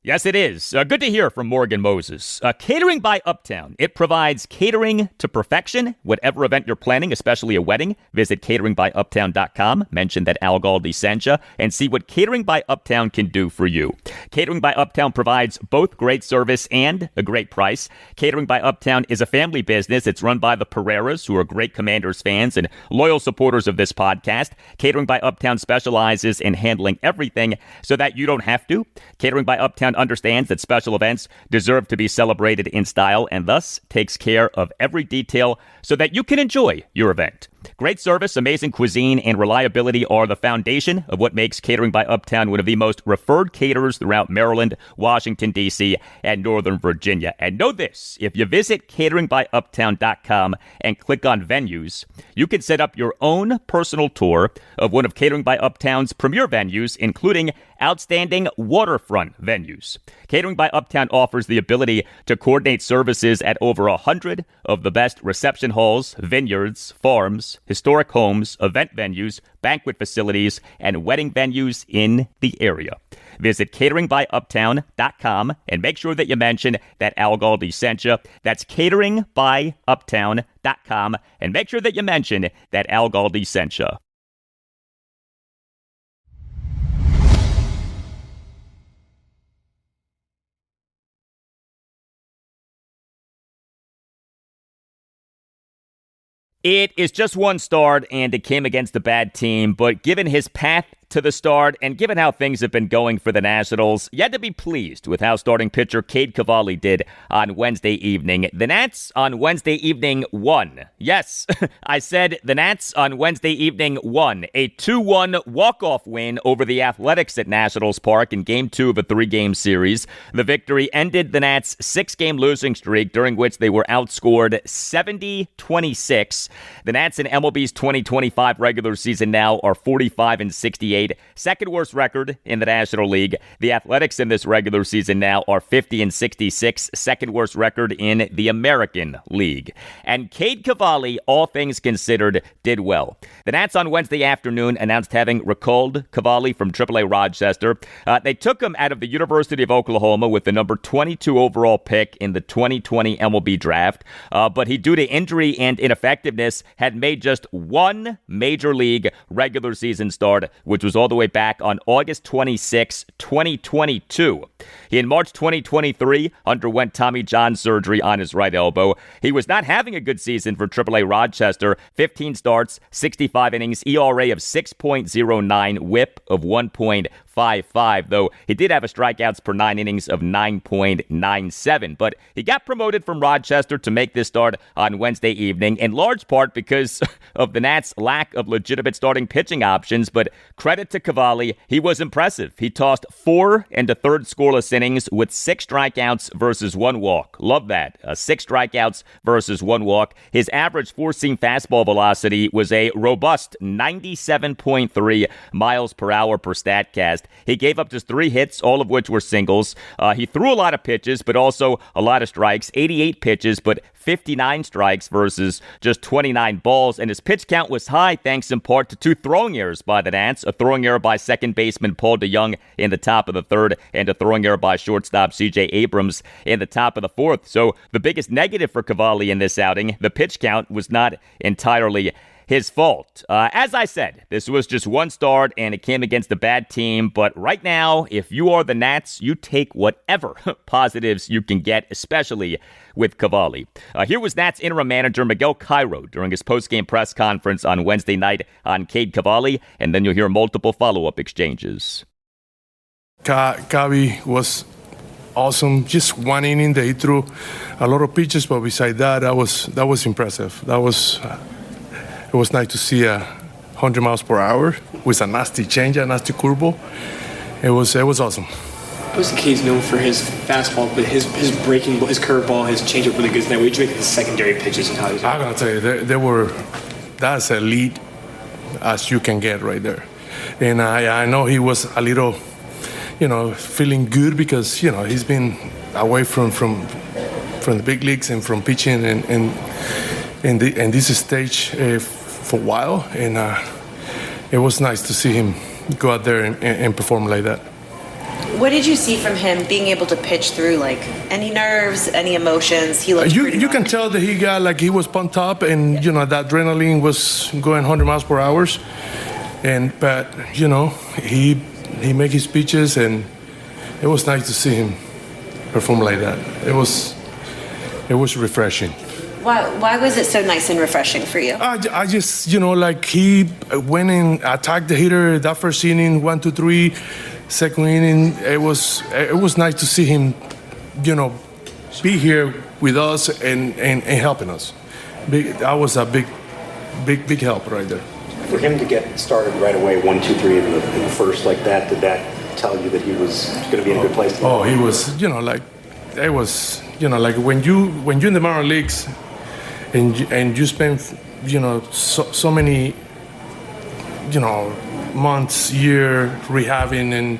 [SPEAKER 2] Yes, it is. Good to hear from Morgan Moses. Catering by Uptown. It provides catering to perfection. Whatever event you're planning, especially a wedding, visit cateringbyuptown.com. Mention that Al Galdi sent you and see what Catering by Uptown can do for you. Catering by Uptown provides both great service and a great price. Catering by Uptown is a family business. It's run by the Pereiras, who are great Commanders fans and loyal supporters of this podcast. Catering by Uptown specializes in handling everything so that you don't have to. Catering by Uptown understands that special events deserve to be celebrated in style and thus takes care of every detail so that you can enjoy your event. Great service, amazing cuisine, and reliability are the foundation of what makes Catering by Uptown one of the most referred caterers throughout Maryland, Washington, D.C., and Northern Virginia. And know this, if you visit cateringbyuptown.com and click on venues, you can set up your own personal tour of one of Catering by Uptown's premier venues, including outstanding waterfront venues. Catering by Uptown offers the ability to coordinate services at over 100 of the best reception halls, vineyards, farms, historic homes, event venues, banquet facilities, and wedding venues in the area. Visit cateringbyuptown.com and make sure that you mention that Al Galdi sent you. That's cateringbyuptown.com and make sure that you mention that Al Galdi sent you. It is just one start, and it came against a bad team, but given his path to the start, and given how things have been going for the Nationals, you had to be pleased with how starting pitcher Cade Cavalli did on Wednesday evening. The Nats on Wednesday evening won. Yes, I said the Nats on Wednesday evening won. A 2-1 walk-off win over the Athletics at Nationals Park in Game 2 of a 3-game series. The victory ended the Nats' 6-game losing streak, during which they were outscored 70-26. The Nats in MLB's 2025 regular season now are 45-68. Second worst record in the National League. The Athletics in this regular season now are 50-66. Second worst record in the American League. And Cade Cavalli, all things considered, did well. The Nats on Wednesday afternoon announced having recalled Cavalli from AAA Rochester. They took him out of the University of Oklahoma with the number 22 overall pick in the 2020 MLB draft. But he, due to injury and ineffectiveness, had made just one major league regular season start, which was all the way back on August 26, 2022. He, in March 2023, underwent Tommy John surgery on his right elbow. He was not having a good season for AAA Rochester. 15 starts, 65 innings, ERA of 6.09, whip of 1.55, though he did have a strikeouts per 9 innings of 9.97. But he got promoted from Rochester to make this start on Wednesday evening, in large part because of the Nats' lack of legitimate starting pitching options. But credit to Cavalli, he was impressive. He tossed 4 1/3 scoreless innings with 6 strikeouts versus 1 walk. Love that. 6 strikeouts versus 1 walk. His average four-seam fastball velocity was a robust 97.3 miles per hour per StatCast. best. He gave up just 3 hits, all of which were singles. He threw a lot of pitches, but also a lot of strikes. 88 pitches, but 59 strikes versus just 29 balls. And his pitch count was high, thanks in part to 2 throwing errors by the Nats. A throwing error by second baseman Paul DeJong in the top of the 3rd, and a throwing error by shortstop C.J. Abrams in the top of the 4th. So the biggest negative for Cavalli in this outing, the pitch count, was not entirely his fault. As I said, this was just one start, and it came against a bad team. But right now, if you are the Nats, you take whatever positives you can get, especially with Cavalli. Here was Nats interim manager Miguel Cairo during his post-game press conference on Wednesday night on Cade Cavalli, and then you'll hear multiple follow-up exchanges.
[SPEAKER 8] Cavi was awesome. Just one inning, they threw a lot of pitches, but beside that, that was impressive. It was nice to see 100 miles per hour with a nasty change, a nasty curveball. It was awesome.
[SPEAKER 9] Obviously, Cade's known for his fastball, but his breaking ball, his curveball, his changeup really good tonight. What did you make of his secondary pitches and how he was?
[SPEAKER 8] I'm gonna tell you, that's elite as you can get right there. And I know he was a little, feeling good because he's been away from the big leagues and from pitching and this stage for a while, and it was nice to see him go out there and perform like that.
[SPEAKER 10] What did you see from him being able to pitch through? Like any nerves, any emotions? He looked
[SPEAKER 8] you can tell that he was pumped up, and that adrenaline was going 100 miles per hour. But he made his pitches, and it was nice to see him perform like that. It was refreshing.
[SPEAKER 10] Why was it so nice and refreshing for you?
[SPEAKER 8] I just, he went and attacked the hitter that first inning, 1, 2, 3. Second inning, it was nice to see him, be here with us and helping us. That was a big help right there.
[SPEAKER 11] For him to get started right away, 1, 2, 3 in the first like that, did that tell you that he was going to be in a good place?
[SPEAKER 8] Oh, he was, it was, when you're in the minor leagues and you spend, so many, months, year rehabbing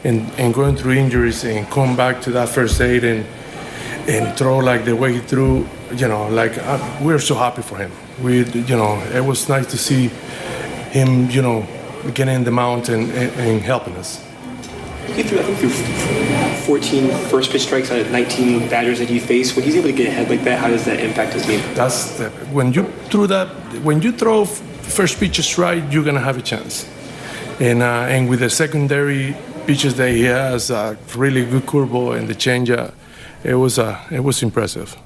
[SPEAKER 8] and going through injuries and come back to that first aid and throw like the way he threw, we're so happy for him. It was nice to see him, getting in the mount and helping us.
[SPEAKER 9] He threw 14 first pitch strikes out of 19 batters that you faced. When he's able to get ahead like that, how does that impact his game?
[SPEAKER 8] When you throw first pitch strike, you're gonna have a chance. And with the secondary pitches that he has, a really good curveball and the changeup, it was impressive.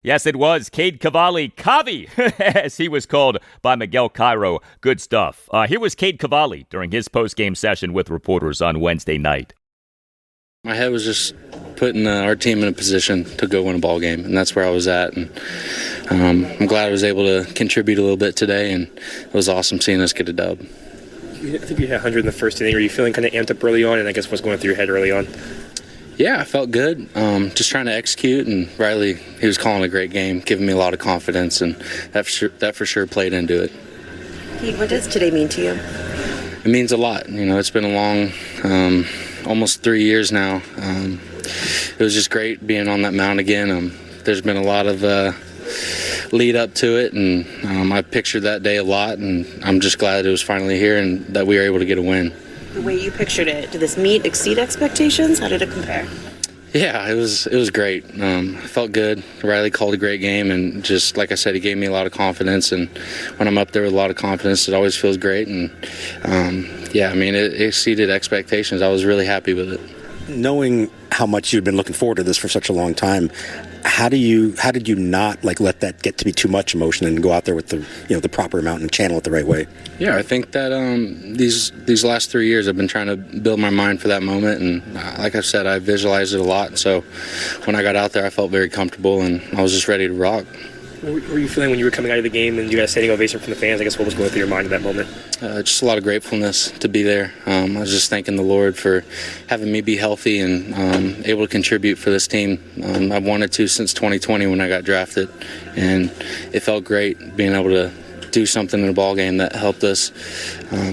[SPEAKER 2] Yes, it was. Cade Cavalli, Cavi, as he was called by Miguel Cairo. Good stuff. Here was Cade Cavalli during his post-game session with reporters on Wednesday night.
[SPEAKER 12] My head was just putting our team in a position to go win a ball game, and that's where I was at. And I'm glad I was able to contribute a little bit today, and it was awesome seeing us get a dub.
[SPEAKER 9] I think you had 100 in the first inning. Were you feeling kind of amped up early on, and I guess what's going through your head early on?
[SPEAKER 12] Yeah, I felt good. Just trying to execute, and Riley, he was calling a great game, giving me a lot of confidence, and that for sure played into it.
[SPEAKER 10] Pete, what does today mean to you?
[SPEAKER 12] It means a lot. It's been a long, almost 3 years now. It was just great being on that mound again. There's been a lot of lead up to it, and I pictured that day a lot, and I'm just glad it was finally here and that we were able to get a win.
[SPEAKER 10] The way you pictured it, did this exceed expectations? How did it compare?
[SPEAKER 12] Yeah, it was great. I felt good. Riley called a great game, and just like I said, he gave me a lot of confidence. And when I'm up there with a lot of confidence, it always feels great. And it exceeded expectations. I was really happy with it.
[SPEAKER 11] Knowing how much you'd been looking forward to this for such a long time, how did you not let that get to be too much emotion and go out there with the proper amount and channel it the right way?
[SPEAKER 12] Yeah, I think that these last 3 years I've been trying to build my mind for that moment, and like I said, I visualized it a lot. So when I got out there, I felt very comfortable, and I was just ready to rock.
[SPEAKER 9] What were you feeling when you were coming out of the game and you got a standing ovation from the fans? I guess what was going through your mind at that moment?
[SPEAKER 12] Just a lot of gratefulness to be there. I was just thanking the Lord for having me be healthy and able to contribute for this team. I've wanted to since 2020 when I got drafted, and it felt great being able to do something in a ball game that helped us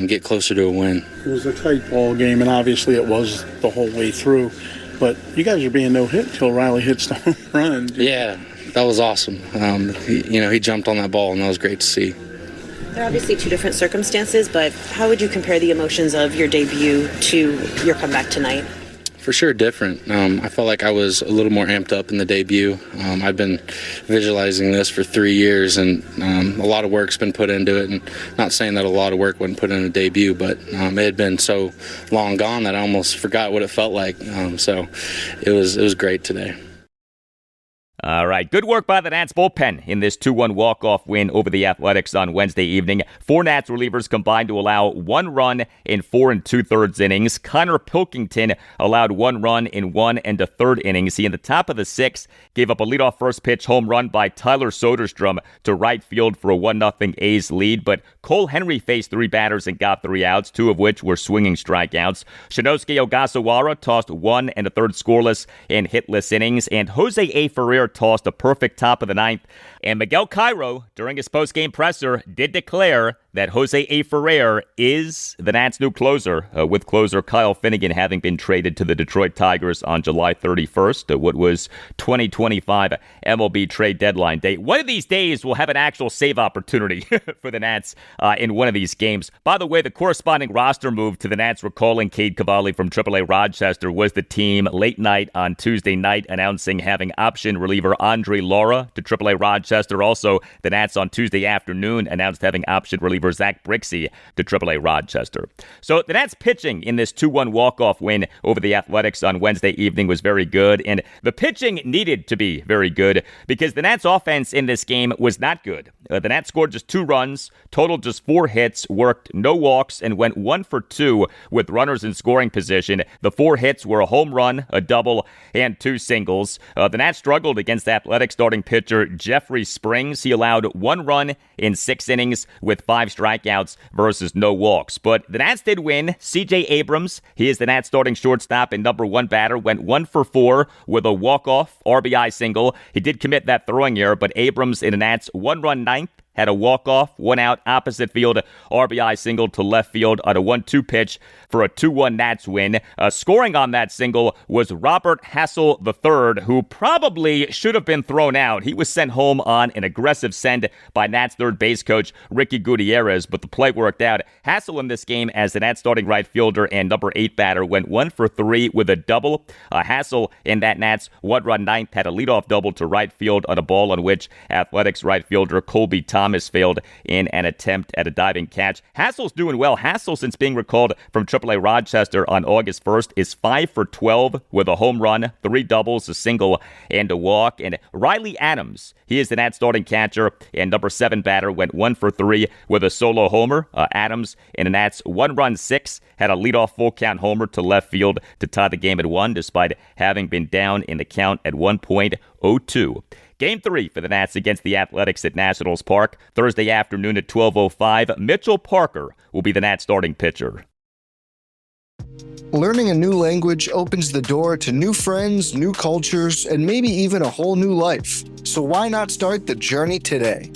[SPEAKER 12] get closer to a win.
[SPEAKER 13] It was a tight ball game, and obviously it was the whole way through. But you guys are being no hit until Riley hits the home run.
[SPEAKER 12] Yeah, that was awesome. He jumped on that ball, and that was great to see.
[SPEAKER 10] There are obviously two different circumstances, but how would you compare the emotions of your debut to your comeback tonight?
[SPEAKER 12] For sure different. I felt like I was a little more amped up in the debut. I've been visualizing this for 3 years, and a lot of work's been put into it. And not saying that a lot of work wasn't put in a debut, but it had been so long gone that I almost forgot what it felt like. So it was great today.
[SPEAKER 2] All right, good work by the Nats bullpen in this 2-1 walk-off win over the Athletics on Wednesday evening. 4 Nats relievers combined to allow 1 run in 4 2/3 innings. Connor Pilkington allowed 1 run in 1 1/3 innings. He, in the top of the 6th, gave up a leadoff first pitch home run by Tyler Soderstrom to right field for a 1-0 A's lead. But Cole Henry faced 3 batters and got 3 outs, 2 of which were swinging strikeouts. Shinosuke Ogasawara tossed 1 1/3 scoreless and hitless innings. And Jose A. Ferrer tossed a perfect top of the 9th. And Miguel Cairo, during his post-game presser, did declare that Jose A. Ferrer is the Nats' new closer, with closer Kyle Finnegan having been traded to the Detroit Tigers on July 31st, what was 2025 MLB trade deadline date. One of these days, we'll have an actual save opportunity for the Nats in one of these games. By the way, the corresponding roster move to the Nats recalling Cade Cavalli from AAA Rochester was the team late night on Tuesday night announcing having option reliever Andre Lara to AAA Rochester. Also, the Nats on Tuesday afternoon announced having option reliever Zach Brixey to AAA Rochester. So the Nats pitching in this 2-1 walk-off win over the Athletics on Wednesday evening was very good, and the pitching needed to be very good because the Nats offense in this game was not good. The Nats scored just 2 runs, totaled just 4 hits, worked no walks, and went 1 for 2 with runners in scoring position. The 4 hits were a home run, a double, and 2 singles. The Nats struggled against Athletics starting pitcher Jeffrey Springs. He allowed 1 run in 6 innings with 5 strikeouts versus no walks. But the Nats did win. C.J. Abrams, he is the Nats starting shortstop and number 1 batter, went 1 for 4 with a walk-off RBI single. He did commit that throwing error, but Abrams in the Nats 1-run 9th had a walk-off, 1 out, opposite field, RBI single to left field on a 1-2 pitch for a 2-1 Nats win. Scoring on that single was Robert Hassel III, who probably should have been thrown out. He was sent home on an aggressive send by Nats third base coach Ricky Gutierrez, but the play worked out. Hassel in this game as the Nats starting right fielder and number 8 batter went 1 for 3 with a double. Hassel in that Nats 1-run 9th had a leadoff double to right field on a ball on which Athletics right fielder Colby Thomas failed in an attempt at a diving catch. Hassel's doing well. Hassel, since being recalled from AAA Rochester on August 1st, is 5 for 12 with a home run, 3 doubles, a single, and a walk. And Riley Adams, he is the Nats starting catcher and number 7 batter, went 1 for 3 with a solo homer. Adams in the Nats 1-run 6 had a leadoff full count homer to left field to tie the game at 1, despite having been down in the count at 1.02. Game 3 for the Nats against the Athletics at Nationals Park, Thursday afternoon at 12:05. Mitchell Parker will be the Nats starting pitcher.
[SPEAKER 3] Learning a new language opens the door to new friends, new cultures, and maybe even a whole new life. So why not start the journey today?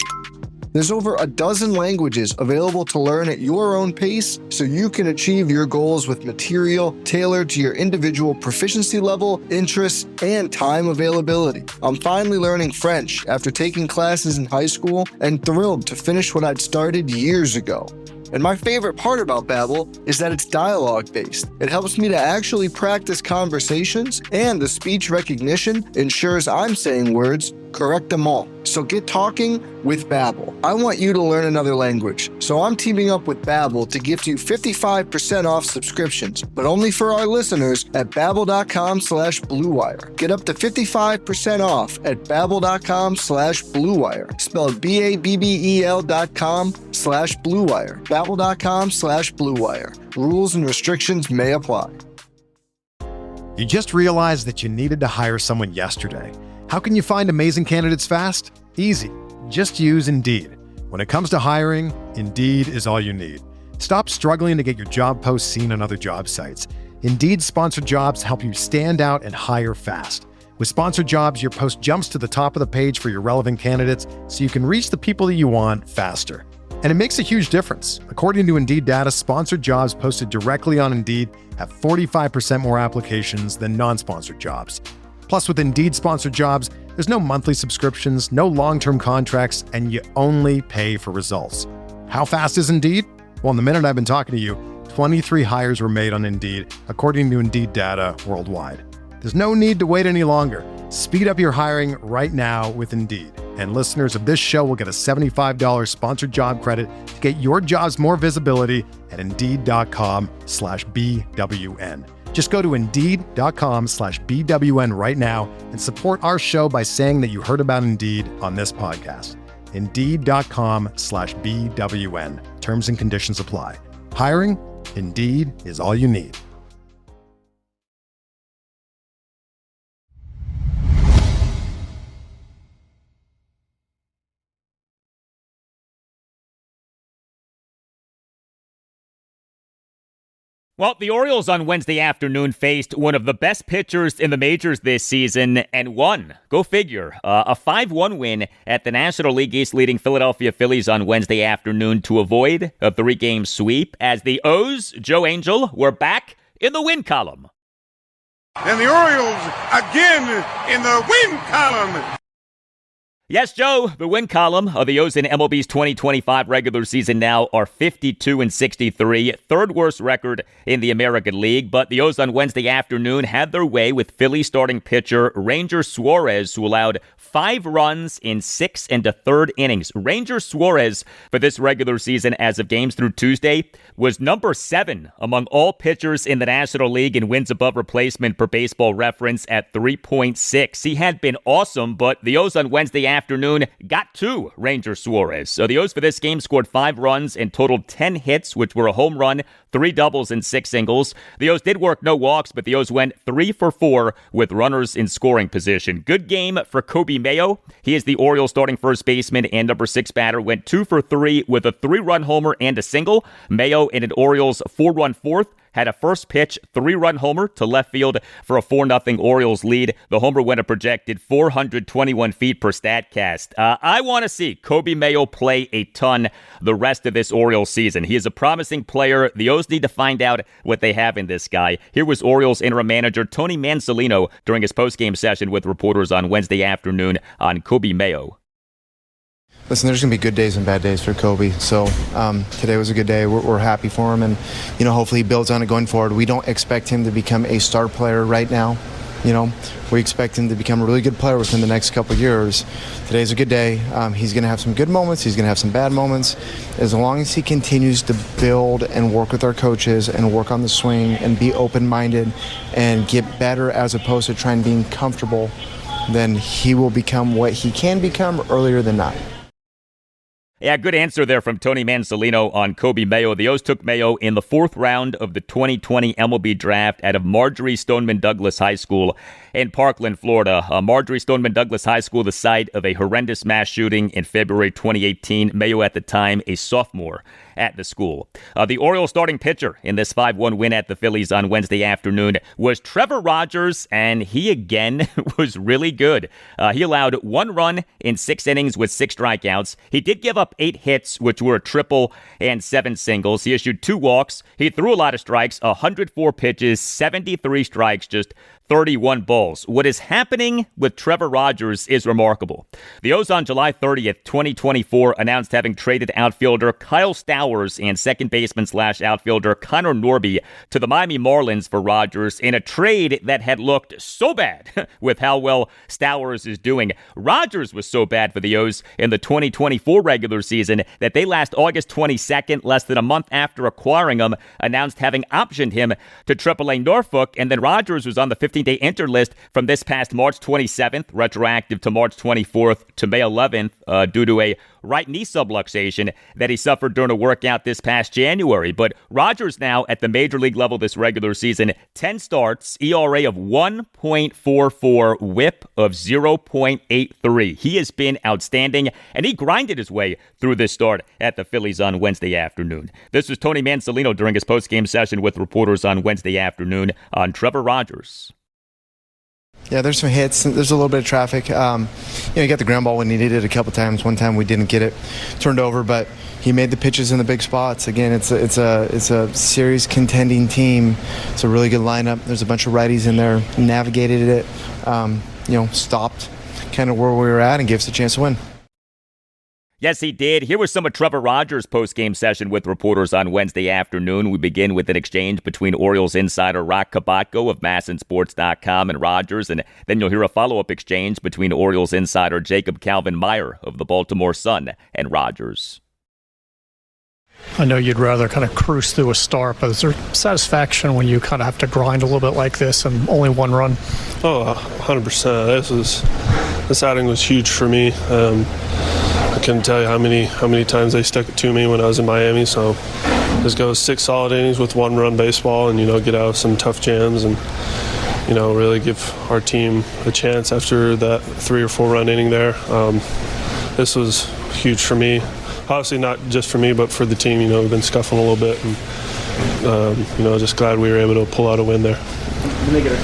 [SPEAKER 3] There's over a dozen languages available to learn at your own pace so you can achieve your goals with material tailored to your individual proficiency level, interests, and time availability. I'm finally learning French after taking classes in high school and thrilled to finish what I'd started years ago. And my favorite part about Babbel is that it's dialogue-based. It helps me to actually practice conversations, and the speech recognition ensures I'm saying words correct them all. So get talking with Babbel. I want you to learn another language, so I'm teaming up with Babbel to gift you 55% off subscriptions, but only for our listeners at babbel.com/bluewire. Get up to 55% off at babbel.com/bluewire, spelled BABBEL.com/bluewire. babbel.com/bluewire. Rules and restrictions may apply.
[SPEAKER 1] You just realized that you needed to hire someone yesterday. How can you find amazing candidates fast? Easy. Just use Indeed. When it comes to hiring, Indeed is all you need. Stop struggling to get your job posts seen on other job sites. Indeed sponsored jobs help you stand out and hire fast. With sponsored jobs, your post jumps to the top of the page for your relevant candidates so you can reach the people that you want faster. And it makes a huge difference. According to Indeed data, sponsored jobs posted directly on Indeed have 45% more applications than non-sponsored jobs. Plus, with Indeed sponsored jobs, there's no monthly subscriptions, no long-term contracts, and you only pay for results. How fast is Indeed? Well, in the minute I've been talking to you, 23 hires were made on Indeed, according to Indeed data worldwide. There's no need to wait any longer. Speed up your hiring right now with Indeed. And listeners of this show will get a $75 sponsored job credit to get your jobs more visibility at Indeed.com/BWN. Just go to Indeed.com/BWN right now and support our show by saying that you heard about Indeed on this podcast. Indeed.com/BWN. Terms and conditions apply. Hiring? Indeed is all you need.
[SPEAKER 2] Well, the Orioles on Wednesday afternoon faced one of the best pitchers in the majors this season and won. Go figure. A 5-1 win at the National League East leading Philadelphia Phillies on Wednesday afternoon to avoid a 3-game sweep as the O's, Joe Angel, were back in the win column.
[SPEAKER 14] And the Orioles again in the win column.
[SPEAKER 2] Yes, Joe, the win column of the O's in MLB's 2025 regular season now are 52-63, third worst record in the American League. But the O's on Wednesday afternoon had their way with Philly starting pitcher Ranger Suarez, who allowed 5 runs in 6 1/3 innings. Ranger Suarez, for this regular season as of games through Tuesday, was number 7 among all pitchers in the National League in wins above replacement per Baseball Reference at 3.6. He had been awesome, but the O's on Wednesday afternoon got to Ranger Suarez. So the O's for this game scored 5 runs and totaled 10 hits, which were a home run, 3 doubles, and 6 singles. The O's did work no walks, but the O's went 3 for 4 with runners in scoring position. Good game for Kobe Mayo. He is the Orioles starting first baseman and number 6 batter. Went 2 for 3 with a 3-run homer and a single. Mayo in an Orioles 4-run fourth had a first pitch 3-run homer to left field for a 4-0 Orioles lead. The homer went a projected 421 feet per StatCast. I want to see Kobe Mayo play a ton the rest of this Orioles season. He is a promising player. The O's need to find out what they have in this guy. Here was Orioles interim manager Tony Mansolino during his postgame session with reporters on Wednesday afternoon on Kobe Mayo.
[SPEAKER 15] Listen, there's going to be good days and bad days for Kobe. So today was a good day. We're happy for him. And, hopefully he builds on it going forward. We don't expect him to become a star player right now. We expect him to become a really good player within the next couple of years. Today's a good day. He's going to have some good moments. He's going to have some bad moments. As long as he continues to build and work with our coaches and work on the swing and be open-minded and get better as opposed to trying being comfortable, then he will become what he can become earlier than not.
[SPEAKER 2] Yeah, good answer there from Tony Mansolino on Kobe Mayo. The O's took Mayo in the 4th round of the 2020 MLB draft out of Marjorie Stoneman Douglas High School in Parkland, Florida. Marjorie Stoneman Douglas High School, the site of a horrendous mass shooting in February 2018. Mayo at the time a sophomore at the school. The Orioles starting pitcher in this 5-1 win at the Phillies on Wednesday afternoon was Trevor Rogers, and he again was really good. He allowed 1 run in 6 innings with 6 strikeouts. He did give up 8 hits, which were a triple and 7 singles. He issued 2 walks. He threw a lot of strikes, 104 pitches, 73 strikes, just 31 balls. What is happening with Trevor Rogers is remarkable. The O's on July 30th, 2024 announced having traded outfielder Kyle Stowers and second baseman/outfielder Connor Norby to the Miami Marlins for Rogers in a trade that had looked so bad with how well Stowers is doing. Rogers was so bad for the O's in the 2024 regular season that they last August 22nd, less than a month after acquiring him, announced having optioned him to AAA Norfolk, and then Rogers was on the 15-day enter list from this past March 27th, retroactive to March 24th to May 11th, due to a right knee subluxation that he suffered during a workout this past January. But Rogers now at the major league level this regular season, 10 starts, ERA of 1.44, whip of 0.83. He has been outstanding, and he grinded his way through this start at the Phillies on Wednesday afternoon. This was Tony Mansolino during his postgame session with reporters on Wednesday afternoon on Trevor Rogers.
[SPEAKER 15] Yeah, there's some hits. There's a little bit of traffic. You got the ground ball when he needed it a couple times. One time we didn't get it turned over, but he made the pitches in the big spots. Again, it's a series contending team. It's a really good lineup. There's a bunch of righties in there. Navigated it. Stopped kind of where we were at and gave us a chance to win.
[SPEAKER 2] Yes, he did. Here was some of Trevor Rogers' post-game session with reporters on Wednesday afternoon. We begin with an exchange between Orioles insider Roch Kubatko of MASNsports.com and Rogers, and then you'll hear a follow-up exchange between Orioles insider Jacob Calvin Meyer of the Baltimore Sun and Rogers.
[SPEAKER 16] I know you'd rather kind of cruise through a start, but is there satisfaction when you kind of have to grind a little bit like this and only one run?
[SPEAKER 17] Oh, 100%. This outing was huge for me. I couldn't tell you how many times they stuck it to me when I was in Miami. So just go 6 solid innings with 1-run baseball, and get out of some tough jams, and really give our team a chance after that 3 or 4 run inning there. This was huge for me. Obviously not just for me, but for the team. We've been scuffling a little bit, and just glad we were able to pull out a win there.
[SPEAKER 18] When they get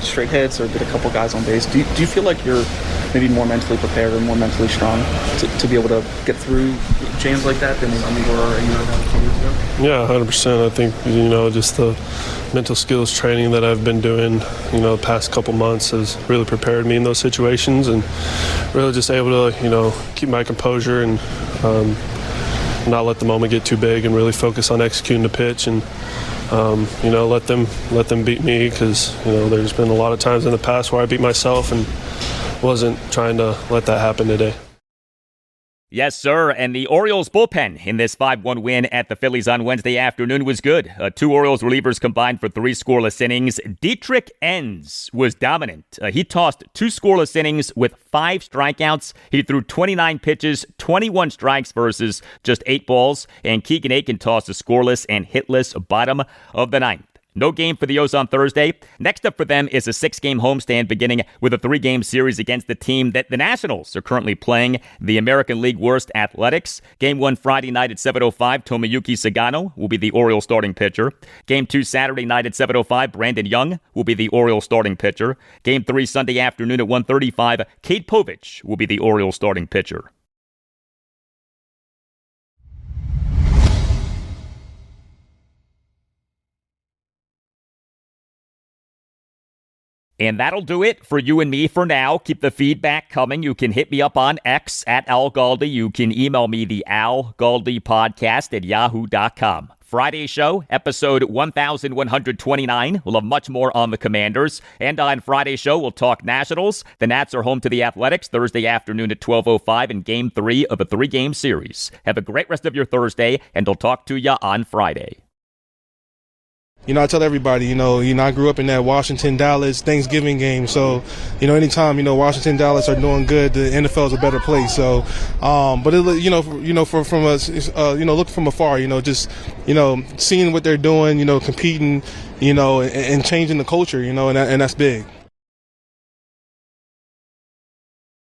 [SPEAKER 18] straight hits or get a couple guys on base, do you feel like you're maybe more mentally prepared or more mentally strong to be able to get through jams like that than you were a year ago, 2 years ago?
[SPEAKER 17] Yeah, 100%. I think just the mental skills training that I've been doing the past couple months has really prepared me in those situations, and really just able to keep my composure and not let the moment get too big, and really focus on executing the pitch, and let them beat me, because there's been a lot of times in the past where I beat myself, and wasn't trying to let that happen today.
[SPEAKER 2] Yes, sir. And the Orioles bullpen in this 5-1 win at the Phillies on Wednesday afternoon was good. 2 Orioles relievers combined for 3 scoreless innings. Deatrich Wise was dominant. He tossed 2 scoreless innings with 5 strikeouts. He threw 29 pitches, 21 strikes versus just 8 balls. And Keegan Aiken tossed a scoreless and hitless bottom of the 9th. No game for the O's on Thursday. Next up for them is a 6-game homestand beginning with a 3-game series against the team that the Nationals are currently playing, the American League worst Athletics. Game 1 Friday night at 7:05, Tomoyuki Sagano will be the Orioles starting pitcher. Game 2 Saturday night at 7:05, Brandon Young will be the Orioles starting pitcher. Game 3 Sunday afternoon at 1:35, Cade Povich will be the Orioles starting pitcher. And that'll do it for you and me for now. Keep the feedback coming. You can hit me up on X at Al Galdi. You can email me the Al Galdi podcast at yahoo.com. Friday show, episode 1129. We'll have much more on the Commanders. And on Friday show, we'll talk Nationals. The Nats are home to the Athletics Thursday afternoon at 12:05 in Game 3 of a 3-game series. Have a great rest of your Thursday, and I'll talk to you on Friday.
[SPEAKER 7] I tell everybody, I grew up in that Washington-Dallas Thanksgiving game. So, anytime, Washington, Dallas are doing good, the NFL is a better place. So, but, from us, look from afar, just, seeing what they're doing, competing, and changing the culture, and that's big.